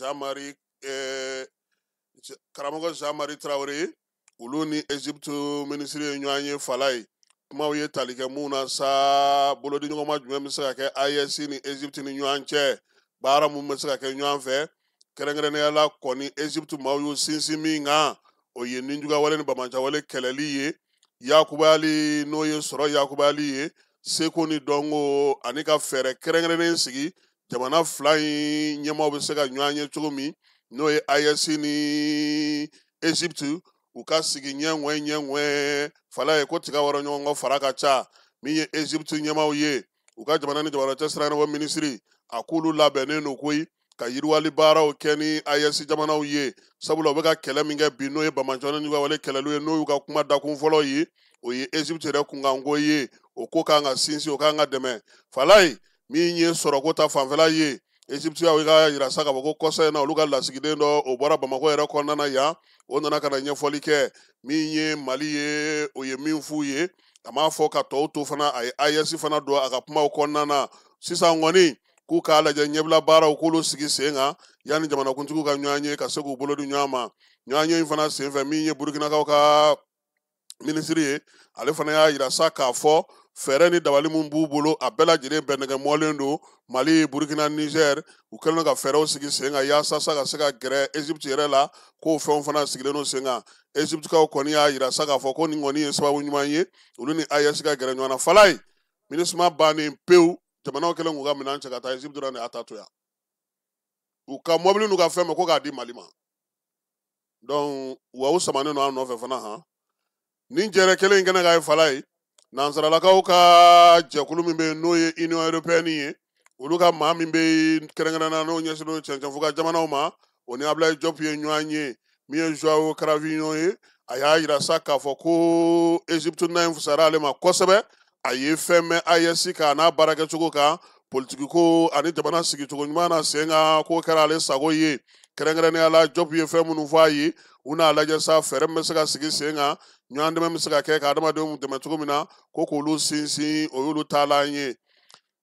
S5: karamɔgɔ Jean-Marie Traoré ye olu ni Egypte minisiri ye ɲɔgɔn ye Falaye kumaw ye tali kɛ mun na sa bolodiɲɔgɔnma jumɛn bɛ se ka kɛ AES ni Egypte ni ɲɔgɔn cɛ baara mun bɛ se ka kɛ ɲɔgɔn fɛ kɛrɛnkɛrɛnnenya la kɔni Egypte maaw y'u sinsin min kan o ye ninjuguyawale ni bamajawale kɛlɛli ye Yakubali n'o ye sɔrɔ Yakubali ye seko ni dɔnko ani ka fɛɛrɛ kɛrɛnkɛrɛnnen sigi jamana fila in ɲɛmaaw bɛ se ka ɲɔgɔn ye cogo min n'o ye AES ni Egypte u ka sigi ɲɛŋɛ Falaye ko tiga wɔrɔ ɲɔgɔn kɔ fara ka ca min ye Egypte ɲɛmaaw ye u ka jamana ni jamana cɛ siran ɲɛnabɔ minisiri a k'olu labɛnnen don koyi ka yiriwali baaraw kɛ ni AES jamanaw ye sabula u bɛ ka kɛlɛ min kɛ bi n'o ye bamajɔ ni ɲuguyawale kɛlɛliw ye n'o y'u ka kuma dakun fɔlɔ ye o ye Egypte yɛrɛ kunkanko ye o ko kan ka sinsin o kan ka dɛmɛ Falaye min ye sɔrɔko ta fanfɛla ye Egypte y'aw ka yira sa ka fɔ ko kɔsa in na olu ka lasigiden dɔ o bɔra Bamako yɛrɛ kɔnɔna na yan o nana ka na ɲɛfɔli kɛ min ye Mali ye o ye min f'u ye a m'a fɔ ka tɔw to fana a ye AES fana don a ka kumaw kɔnɔna na sisan kɔni k'u k'a lajɛ ɲɛbila baaraw k'olu sigi sen kan yanni jamanakuntigiw ka ɲɔgɔn ye ka se k'u bolo di ɲɔgɔn ma ɲɔgɔn ye in fana senfɛ min ye Burkinakaw ka minisiri ye ale fana y'a yira sa k'a fɔ fɛɛrɛ ni dabali min b'u bolo a bɛɛ lajɛlen bɛn nɛgɛ mɔlen don Mali Burkina Niger u kɛlen don ka fɛɛrɛw sigi sen kan yaasa sa ka se ka gɛrɛ Egypte yɛrɛ la k'o fɛnw fana sigilen don sen kan Egyptekaw kɔni y'a yira sa k'a fɔ ko nin kɔni ye sababu ɲuman ye olu ni AES ka gɛrɛ ɲɔgɔn na Falaye minisima bannen pewu jamanaw kɛlen k'u ka minɛn cɛ ka taa Egypte dɔrɔn de y'a ta to yan u ka mɔbili n'u ka fɛn ma ko k'a di Mali ma donc wa u samanen don an nɔfɛ fana han nin jɛrɛ kelen in kɛnɛ ka ye Falaye nansaralakaw ka jɛkulu min bɛ yen n'o ye Union Européenne ye olu ka maa min bɛ kɛrɛnkɛrɛnnenya n'o ɲɛsinnen don cɛncɛnfuga jamanaw ma o ni Ablaye Diop ye ɲɔgɔn ye min ye Joao Cravinho ye a y'a yira sa k'a fɔ ko Egypte na in fusara ale ma kosɛbɛ a ye fɛn mɛn AES kan a n'a baarakɛcogo kan politiki ko ani jamana sigicogo ɲuman na sen ka ko kɛra ale sago ye kɛrɛnkɛrɛnnenya la Jɔp ye fɛn minnu fɔ a ye u n'a lajɛ sa fɛɛrɛ min bɛ se ka sigi sen kan ɲɔgɔn dɛmɛ bɛ se ka kɛ ka adamadenw dɛmɛ cogo min na ko k'olu sinsin o y'olu taalan ye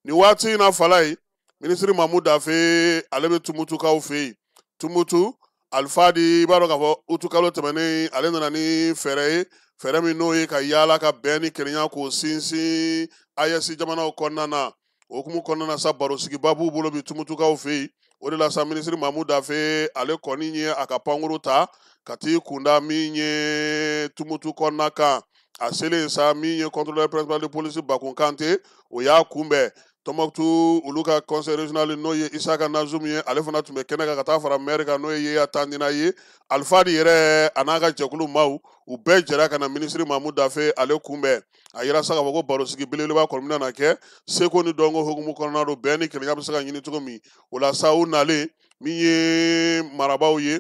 S5: nin waati in na Fala ye minisiri Mamu Dafe ale bɛ Tumutukaw fɛ yen Tumutu Alifadi i b'a dɔn k'a fɔ utu kalo tɛmɛnen ale nana ni fɛɛrɛ ye fɛɛrɛ min n'o ye ka yaala ka bɛn ni kelenya k'o sinsin AES jamanaw kɔnɔna na o hukumu kɔnɔna na sa barosigiba b'u bolo bi Tumutukaw fɛ yen o de la sa minisiri Mamu Dafe ale kɔni ye a ka pankuru ta ka t'i kunda min ye Tumutu kɔnɔna kan a selen sa min ye contrôleur principal de police Bakun Kante o y'a kunbɛn Tɔnbukutu olu ka conseil régional n'o ye Isaka Nazum ye ale fana tun bɛ kɛnɛ kan ka taa fara maire kan n'o ye Yeya Tandina ye Alifadi yɛrɛ a n'a ka jɛkulu maaw u bɛɛ jɛra ka na minisiri Mamu Dafe ale kunbɛn a yira sa k'a fɔ ko barosigi belebeleba kɔni bɛna na kɛ seko ni dɔnko hukumu kɔnɔna don bɛn ni kelenya bɛ se ka ɲini cogo min o la sa u nalen min ye marabaw ye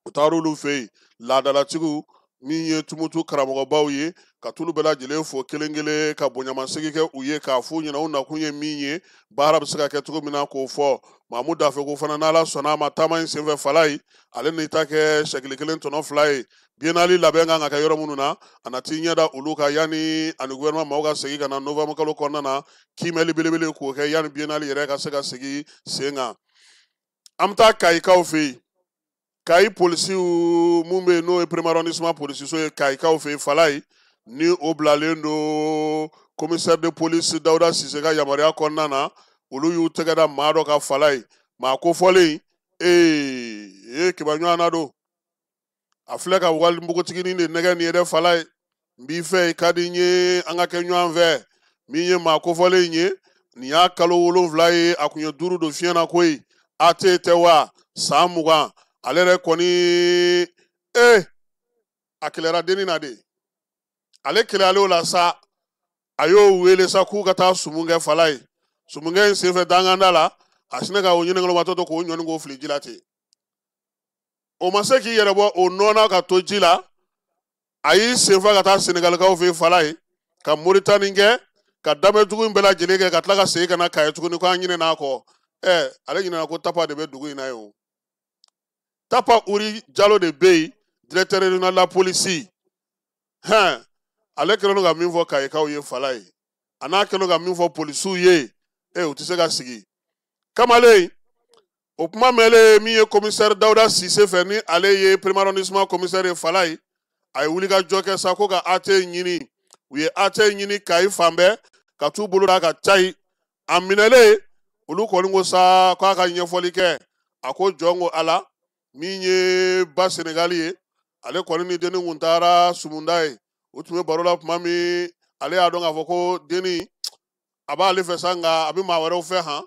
S5: u taara olu fɛ yen laadalatigiw min ye Tumutu karamɔgɔbaw ye ka tulu bɛɛ lajɛlen fo kelen kelen ka bonyamasegi kɛ u ye k'a f'u ɲɛna u nakun ye min ye baara bɛ se ka kɛ cogo min na k'o fɔ Mamu Dafe ko fana n'Ala sɔnna a ma taama in senfɛ Fala ye ale n'i ta kɛ sɛkili kelen tɔnɔ 2 ye biennale labɛn kan ka kɛ yɔrɔ minnu na a na t'i ɲɛda olu kan yanni ani gouvernement maaw ka segin ka na novembre kalo kɔnɔna na kiimɛli belebele k'o kɛ yanni biennale yɛrɛ ka se ka segi sen kan an bɛ taa Kayikaw fɛ yen Kayi polisiw mun bɛ yen n'o ye premier arrondissement polisiso ye Kayikaw fɛ yen Fala ye ni o bilalen don commissaire de police Dawuda Sise ka yamaruya kɔnɔna na olu y'u tɛgɛ da maa dɔ ka Fala ye maa kofɔlen kibaɲɔgɔn na don a filɛ ka wali npogotiginin de nɛgɛ nin ye dɛ Fala ye n b'i fɛ i ka di n ye an ka kɛ ɲɔgɔn fɛ min ye maa kofɔlen ye nin y'a kalo 7 ye a kun ye 5 don fiɲɛ na ko ye AT tɛ wa san 20 ale yɛrɛ kɔni a kɛlɛra denni na de ale kɛlɛyalen o la sa a y'o wele sa k'u ka taa sumun kɛ Fala ye sumunkɛ in senfɛ danganda la a sinɛ ka o ɲininkalomatɔ to k'o ɲɔni k'o fili ji la ten o ma se k'i yɛrɛ bɔ o nɔɔna ka to ji la a y'i senfa ka taa Senegalikaw fɛ Fala ye ka Moritani kɛ ka damɛ dugu in bɛɛ lajɛlen kɛ ka tila ka segin ka na Kayi tuguni ko an ɲinɛna a kɔ ale ɲinɛna ko Tapa de bɛ dugu in na ye o Tapa Uri Jalo de bɛ yen directeur régional la police ale kɛlen don ka min fɔ Kayikaw ye Fala ye a n'a kɛlen don ka min fɔ polisiw ye u tɛ se ka sigi kamalen o kuma mɛnlen min ye commissaire Dawuda Sise fɛ ni ale ye premier arrondissement commissaire ye Fala ye a ye wuli ka jɔ kɛ sa ko ka AT ɲini u ye AT ɲini Kayi fan bɛɛ ka t'u bolo da ka cayi a minɛlen olu kɔni ko sa k'a ka ɲɛfɔli kɛ a ko jɔn ko Ala min ye ba Senegali ye ale kɔni ni denni kun taara sumunda ye u tun bɛ baro la tuma min ale y'a dɔn k'a fɔ ko denni a b'ale fɛ sa nka a bɛ maa wɛrɛw fɛ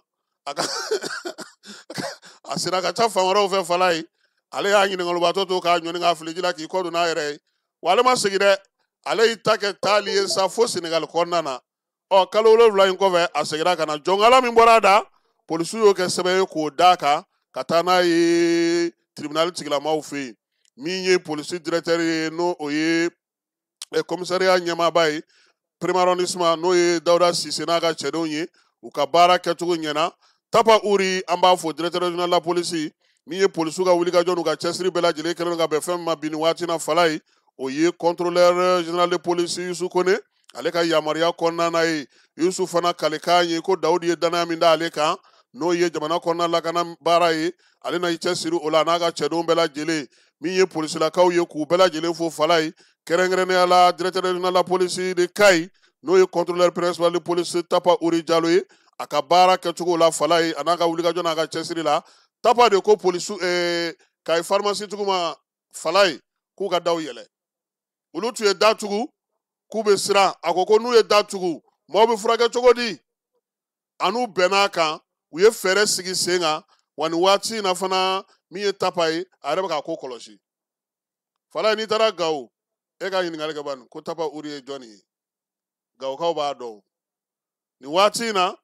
S5: a sera ka ca fan wɛrɛw fɛ Fala ye ale y'a ɲininkalibatɔ to k'a ɲɔni k'a fili ji la k'i kɔ don n'a yɛrɛ ye wa ale ma segin dɛ ale y'i ta kɛ taali ye sa fo Senegali kɔnɔna na kalo 7 in kɔfɛ a seginna ka na jɔnkala min bɔra a da polisiw y'o kɛ sɛbɛn ye k'o d'a kan ka taa n'a ye tribunal tigilamaw fɛ yen min ye polisi directeur ye n'o o ye commissariat ɲɛmaaba ye premier arrondissement n'o ye Dawuda Sise n'a ka cɛdenw ye u ka baara kɛcogo ɲɛna Tapa Uri an b'a fɔ directeur régional la police min ye polisiw ka wulikajɔ n'u ka cɛsiri bɛɛ lajɛlen kɛlen ka bɛn fɛn min ma bi nin waati na Fala ye o ye contrôleur général de police Yusu Kone ale ka yamaruya kɔnɔna na ye Yusu fana kalekan ye ko Dawudi ye danaya min da ale kan n'o ye jamana kɔnɔna lakana baara ye ale na i cɛsiri o la n'a ka cɛdenw bɛɛ lajɛlen min ye polisilakaw ye k'u bɛɛ lajɛlen fo Fala ye kɛrɛnkɛrɛnnenya la directeur régional la police de Kayi n'o ye contrôleur principal de police Tapa Uri Jalo ye a ka baara kɛcogo la Fala ye a n'a ka wulikajɔ n'a ka cɛsiri la Tapa de ko polisiw Kayi pharmacie tigiw ma Fala ye k'u ka daw yɛlɛ olu tun ye da tugu k'u bɛ siran a ko n'u ye da tugu maaw bɛ furakɛ cogo di a n'u bɛnn'a kan u ye fɛɛrɛ sigi sen kan wa nin waati in na fana min ye Tapa ye a yɛrɛ bɛ k'a ko kɔlɔsi Fala ye n'i taara Gawo e ka ɲininkali kɛ bani ko Tapa Uri ye jɔnni ye Gawokaw b'a dɔn nin waati in na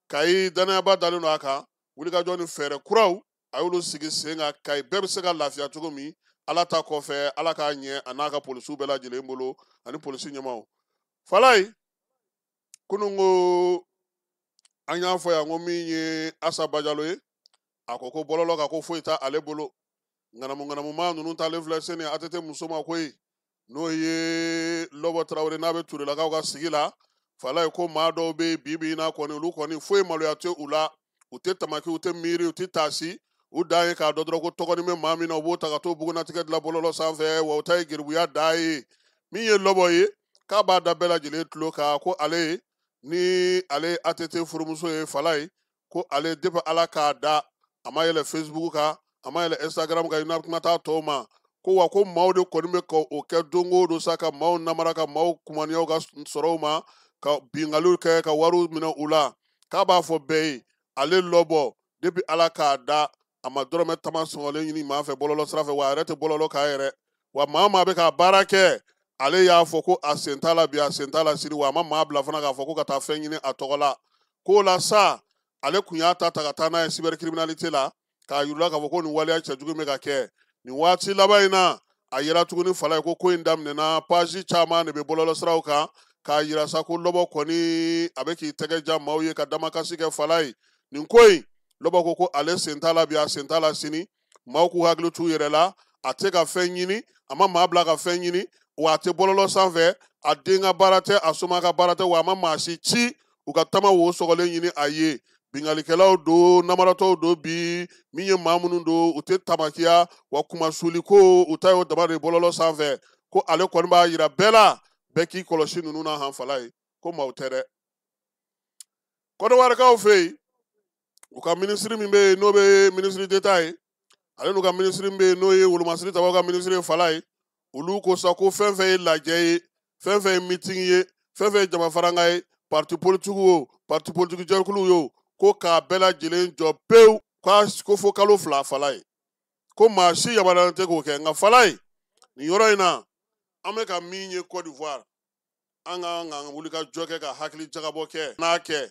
S5: Kayi danayaba dalen don a kan wulikajɔ ni fɛɛrɛ kuraw a y'olu sigi sen kan Kayi bɛɛ bɛ se ka lafiya cogo min Ala ta kɔfɛ Ala k'a ɲɛ a n'a ka polisiw bɛɛ lajɛlen bolo ani polisi ɲɛmaaw Fala ye kununko an y'a fɔ yan ko min ye Asa Bajalo ye a ko ko bɔlɔlɔ ka ko foyi t'a ale bolo ŋanamu-ŋanamuma ninnu talen filɛ seni ATT muso ma koyi n'o ye Lɔbɔ Tarawele n'a bɛ Turelakaw ka sigi la fala ye ko maa dɔw bɛ bi in na kɔni olu kɔni foyi maloya tɛ u la u tɛ tamaki u tɛ miiri u tɛ taasi u dan ye k'a dɔn dɔrɔn ko tɔgɔnin bɛ maa min na u b'o ta ka t'o bugunatigɛ dilan bɔlɔlɔ sanfɛ wa u ta ye geribuya da ye min ye Lɔbɔ ye k'a b'a da bɛɛ lajɛlen tulo kan ko ale ni ale ATT furumuso ye fala ye ko ale depuis Ala k'a da a ma yɛlɛ Facebook kan a ma yɛlɛ Instagram kan i na kuma t'a tɔw ma ko wa ko maaw de kɔni bɛ ka o kɛ don o don sa ka maaw namara ka maaw kumaniyaw ka sɔrɔ u ma ka bingaliw kɛ ka wariw minɛ u la k'a b'a fɔ bɛɛ ye ale Lɔbɔ depuis Ala k'a da a ma dɔrɔmɛ tama sɔngɔlen ɲini maa fɛ bɔlɔlɔ sira fɛ wa a yɛrɛ tɛ bɔlɔlɔ k'a yɛrɛ wa maa bɛ ka baara kɛ ale y'a fɔ ko a sen t'a la bi a sen t'a la sini wa a ma maa bila fana k'a fɔ ko ka taa fɛn ɲini a tɔgɔ la k'o la sa ale kun y'a ta ka taa n'a ye cybercriminalité la k'a yirula k'a fɔ ko nin waleya cɛjugu bɛ ka kɛ nin waati laban in na a yera tuguni fala ye ko in daminɛna page caman de bɛ bɔlɔlɔ siraw kan k'a yira sa ko Lɔbɔ kɔni a bɛ k'i tɛgɛ ja maaw ye ka damakasi kɛ fala ye nin ko in Lɔbɔ ko ale sen t'a la bi a sen t'a la sini maaw k'u hakili t'u yɛrɛ la a tɛ ka fɛn ɲini a ma maa bila ka fɛn ɲini wa a tɛ bɔlɔlɔ sanfɛ a den ka baara tɛ a soma ka baara tɛ wa a ma maa si ci u ka tama wo sɔgɔlen ɲini a ye bingalikɛlaw don namaratɔw don bi min ye maa minnu don u tɛ tamakiya wa kumasuli ko u ta y'o dama de bɔlɔlɔ sanfɛ ko ale kɔni b'a yira bɛɛ la bɛɛ k'i kɔlɔsi ninnu na hanfala ye ko maaw tɛ dɛ Kɔnɔwarikaw fɛ yen u ka minisiri min bɛ yen n'o bɛ minisiri d'Etat ye ale n'u ka minisiri min bɛ yen n'o ye Wolomasiri Tabaw ka minisiri ye fala ye olu ko sa ko fɛn fɛn ye lajɛ ye fɛn fɛn ye meeting ye fɛn fɛn ye jamafaranga ye parti politique o parti politique jɛkuluw ye ko k'a bɛɛ lajɛlen jɔ pewu ko fo kalo 2 fala ye ko maa si yamaruyalen tɛ k'o kɛ nka fala ye nin yɔrɔ in na an bɛ ka min ye Côte d'Ivoire an ka wuli ka jɔ kɛ ka hakili jagabɔ kɛ n'a kɛ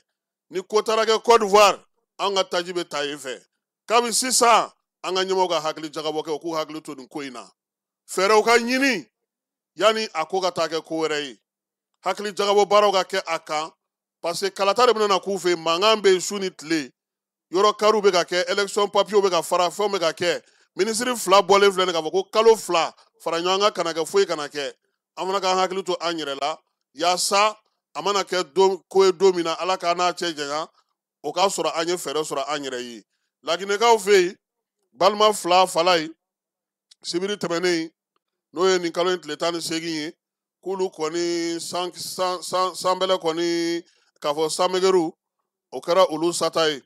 S5: ni ko taara kɛ Côte d'Ivoire an ka taji bɛ ta yen fɛ kabi sisan an ka ɲɛmɔgɔw ka hakili jagabɔ kɛ u k'u hakili to nin ko in na fɛɛrɛw ka ɲini yanni a ko ka taa kɛ ko wɛrɛ ye hakili jagabɔ baaraw ka kɛ a kan parce que kalata de bɛna k'u fɛ yen mankan bɛ yen su ni tile yɔrɔ kariw bɛ ka kɛ élection papiers bɛ ka fara fɛnw bɛ ka kɛ minisiri 2 bɔlen filɛ nin k'a fɔ ko kalo 2 fara ɲɔgɔn kan kana kɛ foyi kana kɛ an fana k'an hakili to an yɛrɛ la yaasa a mana kɛ ko ye don min na Ala k'an n'a cɛ janya o k'a sɔrɔ an ye fɛɛrɛ sɔrɔ an yɛrɛ ye Laginɛkaw fɛ yen balima 2 fala ye sibiri tɛmɛnen n'o ye nin kalo in tile 18 ye k'olu kɔni sanbɛlɛ kɔni k'a fɔ sanmɛgɛru o kɛra olu sata ye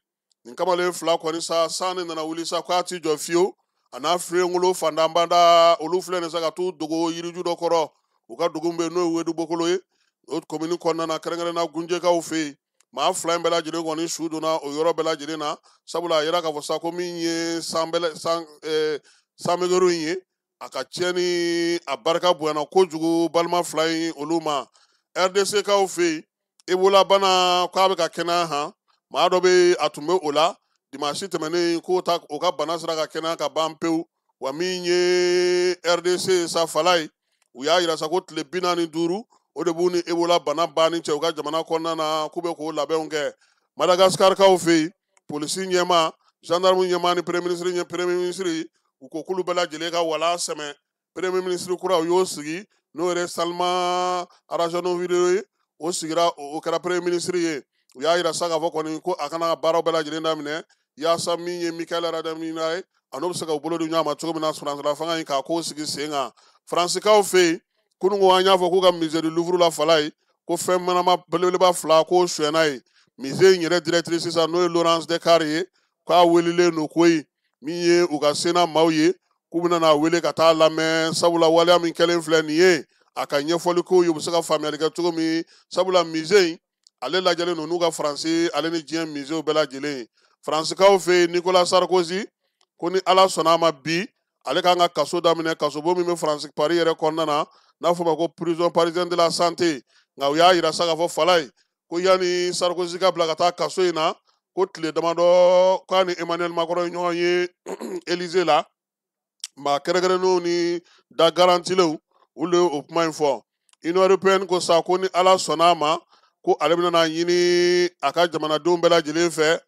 S5: nin kamalen 2 kɔni sa san ne nana wuli sa k'a ti jɔ fiyewu a n'a filenkolo fandanbanda olu filɛ nin sa ka t'u dogo yiriju dɔ kɔrɔ u ka dugu bɛ n'o ye Wedubokolo ye o komini kɔnɔna na kɛrɛnkɛrɛnna Gunjɛkaw fɛ yen maa 2 in bɛɛ lajɛlen kɔni su donna o yɔrɔ bɛɛ lajɛlen na sabula a yera k'a fɔ sa ko min ye sanmɛgɛru in ye a ka tiɲɛni a barika bonyana kojugu balima 2 in olu ma RDC kaw fɛ yen Ebola bana k'a bɛ ka kɛnɛya han maa dɔ bɛ a tun bɛ o la dimanche tɛmɛnen k'o o ka bana sera ka kɛnɛya ka ban pewu wa min ye RDC sa fala ye u y'a yira sa ko tile 45 o de b'u ni Ebola bana banni cɛ u ka jamana kɔnɔna na k'u bɛ k'o labɛnw kɛ Madagascar kaw fɛ yen polisi ɲɛma gendarme ɲɛma ni premier ministre u ko k'olu bɛɛ lajɛlen ka wala sɛmɛ premier ministre kura u y'o sigi n'o yɛrɛ Salma Arajanovido ye o sigira o kɛra premier ministre ye u y'a yira sa k'a fɔ kɔni ko a kana baaraw bɛɛ lajɛlen daminɛ yaasa min ye Michael Radamina ye a n'o bɛ se ka u bolo di ɲɔgɔn ma cogo min na sɔrɔsɔrɔ fanga in k'a k'o sigi sen kan Faransikaaw fɛ yen kununko an y'a fɔ k'u ka musée du Louvre la fala ye ko fɛn manama belebeleba 2 k'o suɲɛna ye musée in yɛrɛ directrice sisan n'o ye Laurence Descartes ye k'a welilen don koyi min ye u ka sena maaw ye k'u bɛna n'a wele ka taa lamɛn sabula waleya min kɛlen filɛ nin ye a ka ɲɛfɔli kow ye u bɛ se ka faamuyali kɛ cogo min sabula musée in ale lajɛlen don n'u ka Faransi ale ni diɲɛ musée bɛɛ lajɛlen Faransikaw fɛ yen Nicolas Sarkozy ko ni Ala sɔnna a ma bi ale k'an ka kaso daminɛ kasobo min bɛ Faransi Paris yɛrɛ kɔnɔna na n'a fɔ ma ko prison parisienne de la santé nka u y'a yira sa k'a fɔ fala ye ko yanni Sarkozy ka bila ka taa kaso in na ko tile damadɔ k'a ni Emmanuel Macron ye ɲɔgɔn ye Élysée la maa kɛrɛnkɛrɛnnenw ni da garantilenw olu ye o kuma in fɔ Union européenne ko sa ko ni Ala sɔnna a ma ko ale bɛna ɲini a ka jamanadenw bɛɛ lajɛlen fɛ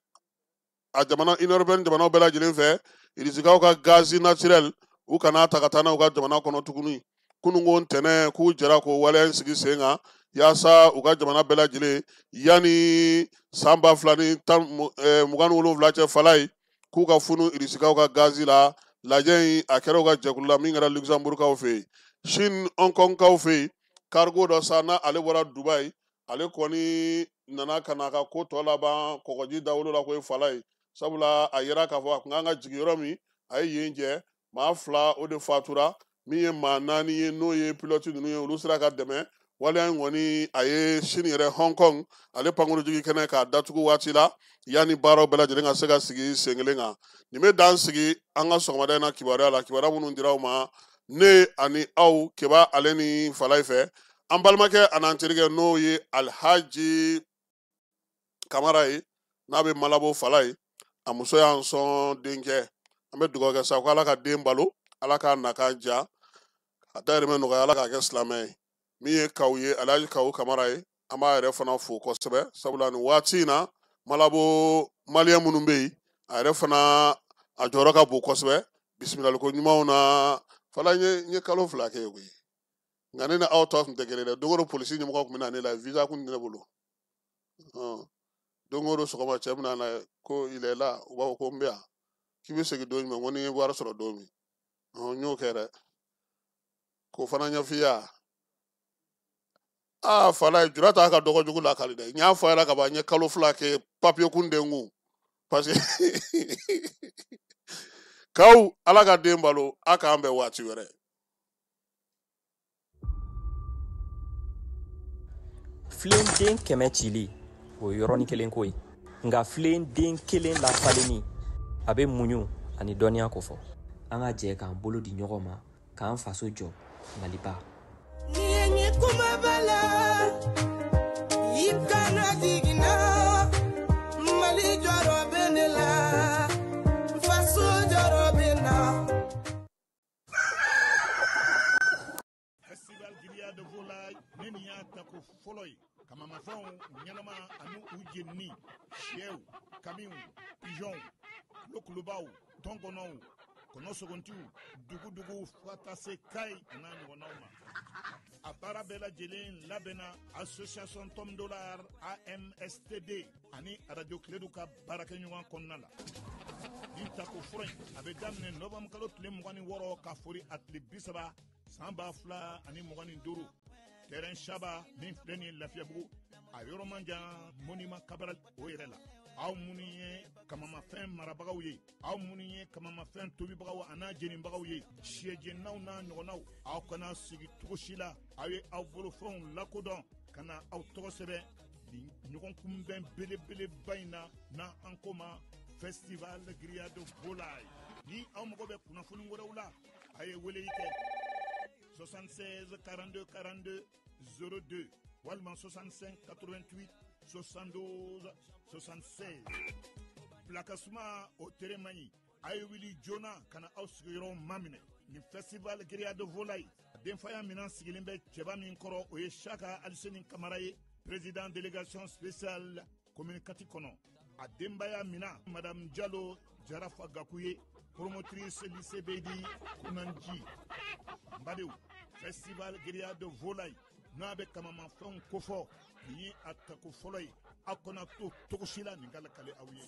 S5: a jamana Union européenne jamanaw bɛɛ lajɛlen fɛ irisikaw ka gaz naturel u kana ta ka taa n'a u ka jamana kɔnɔ tuguni kununko ntɛnɛn k'u jɛra k'o waleya in sigi sen kan yaasa u ka jamana bɛɛ lajɛlen yanni san 2027 cɛ fala ye k'u ka funu irisikaw ka gazi la lajɛ in a kɛra u ka jɛkulu la min kɛra Luxembourgkaw fɛ yen Chine Hongkongkaw fɛ yen cargo dɔ sa na ale bɔra Dubai ale kɔni nana ka na ka ko tɔ laban kɔgɔji dawolo la ko ye fala ye sabula a yera k'a fɔ a kun kan ka jigin yɔrɔ min a ye yen jɛ maa 2 o de fatura min ye maa 4 ye n'o ye pilote ninnu ye olu sera ka dɛmɛ waleya in kɔni a ye Chine yɛrɛ Hong Kong ale pankurujigi kɛnɛ k'a datugu waati la yanni baaraw bɛɛ lajɛlen ka se ka sigi sen kelen kan nin bɛ dan sigi an ka sɔgɔmada in na kibaruya la kibaruya minnu dira aw ma ne ani aw keba ale ni falai fɛ an balimakɛ an'an terikɛ n'o ye Alhaji Kamara ye n'a bɛ Malabo fala ye a muso y'an sɔn denkɛ an bɛ dugawu kɛ sa ko Ala ka den balo Ala k'a na k'a ja a dayirimɛ nɔgɔya Ala k'a kɛ silamɛ ye min ye kaw ye Alhaji Kawu Kamara ye an b'a yɛrɛ fana fo kosɛbɛ sabula nin waati in na Malabo maliyɛn minnu bɛ yen a yɛrɛ fana a jɔyɔrɔ ka bon kosɛbɛ bisimilaliko ɲumanw na fala n ye kalo 2 kɛ koyi nka ne ni aw tɔ tun tɛ kelen dɛ don o don polisi ɲɛmɔgɔ tun bɛ na ne la visa kun tɛ ne bolo don o don sɔgɔma cɛ bɛ na na ko il est là u b'a fɔ ko n bɛ yan k'i bɛ segin don jumɛn ko ni n ye wari sɔrɔ don min n y'o kɛ dɛ k'o fana ɲɛf'i ye fala jura t'a ka dɔgɔ jugu lakali dɛ n y'a fɔ a ɲɛna ka ban n ye kalo 2 kɛ papiye kun tɛ n kun parce que kaw Ala ka den balo a k'an bɛn waati wɛrɛ.
S12: Filen den 100 cili o ye yɔrɔnin kelen ko ye nka filen den 1 lafalenni a bɛ muɲu ani dɔnniya ko fɔ an ka jɛ k'an bolo di ɲɔgɔn ma k'an faso jɔ Maliba.
S6: Kamamafɛnw ɲɛnama ani u jenini sɛw kamiw pigeon kulokulubaw tɔnkɔnɔw kɔnɔsogontiw dugudugu fo ka taa se kayi n'a ɲɔgɔnnaw ma a baara bɛɛ lajɛlen labɛnna association Tom Dollar AMSTD ani radio Kiledu ka baarakɛɲɔgɔn kɔnɔna la nin tako fɔlɔ in a bɛ daminɛ novembre kalo tile 26 ka fori a tile 30 san 2025 terrain Shaba min filɛ nin ye Lafiyabugu a yɔrɔ man jan monument Cabral o yɛrɛ la aw minnu ye kamamafɛn marabagaw ye aw minnu ye kamamafɛn tobibagaw an'a jeninbagaw ye siyɛjennaw n'a ɲɔgɔnnaw aw kana sigi cogo si la aw ye aw bolofɛnw lakodɔn ka na aw tɔgɔ sɛbɛn nin ɲɔgɔn kunbɛn belebeleba in na n'an ko ma festival grillade volaille ni aw mago bɛ kunnafoni wɛrɛw la a ye weleli kɛ 76 42 42 02 walima 65 88 72 76 Plakasuma o tere man ɲi a ye wuli joona ka na aw sigiyɔrɔ maminɛ ni festival grillade volaille denfaya minan sigilen bɛ cɛba min kɔrɔ o ye Saka Aliseni Kamara ye président délégation spéciale commune Kati kɔnɔ a denbaya minan Madame Diallo Jarafa Gakou ye promotrice lycée Beydi Kunanji Mbadew festival grillade volaille n'a bɛ kamamafɛnw kofɔ nin ye a tako fɔlɔ ye aw kana to cogo si la nin ka lakale aw ye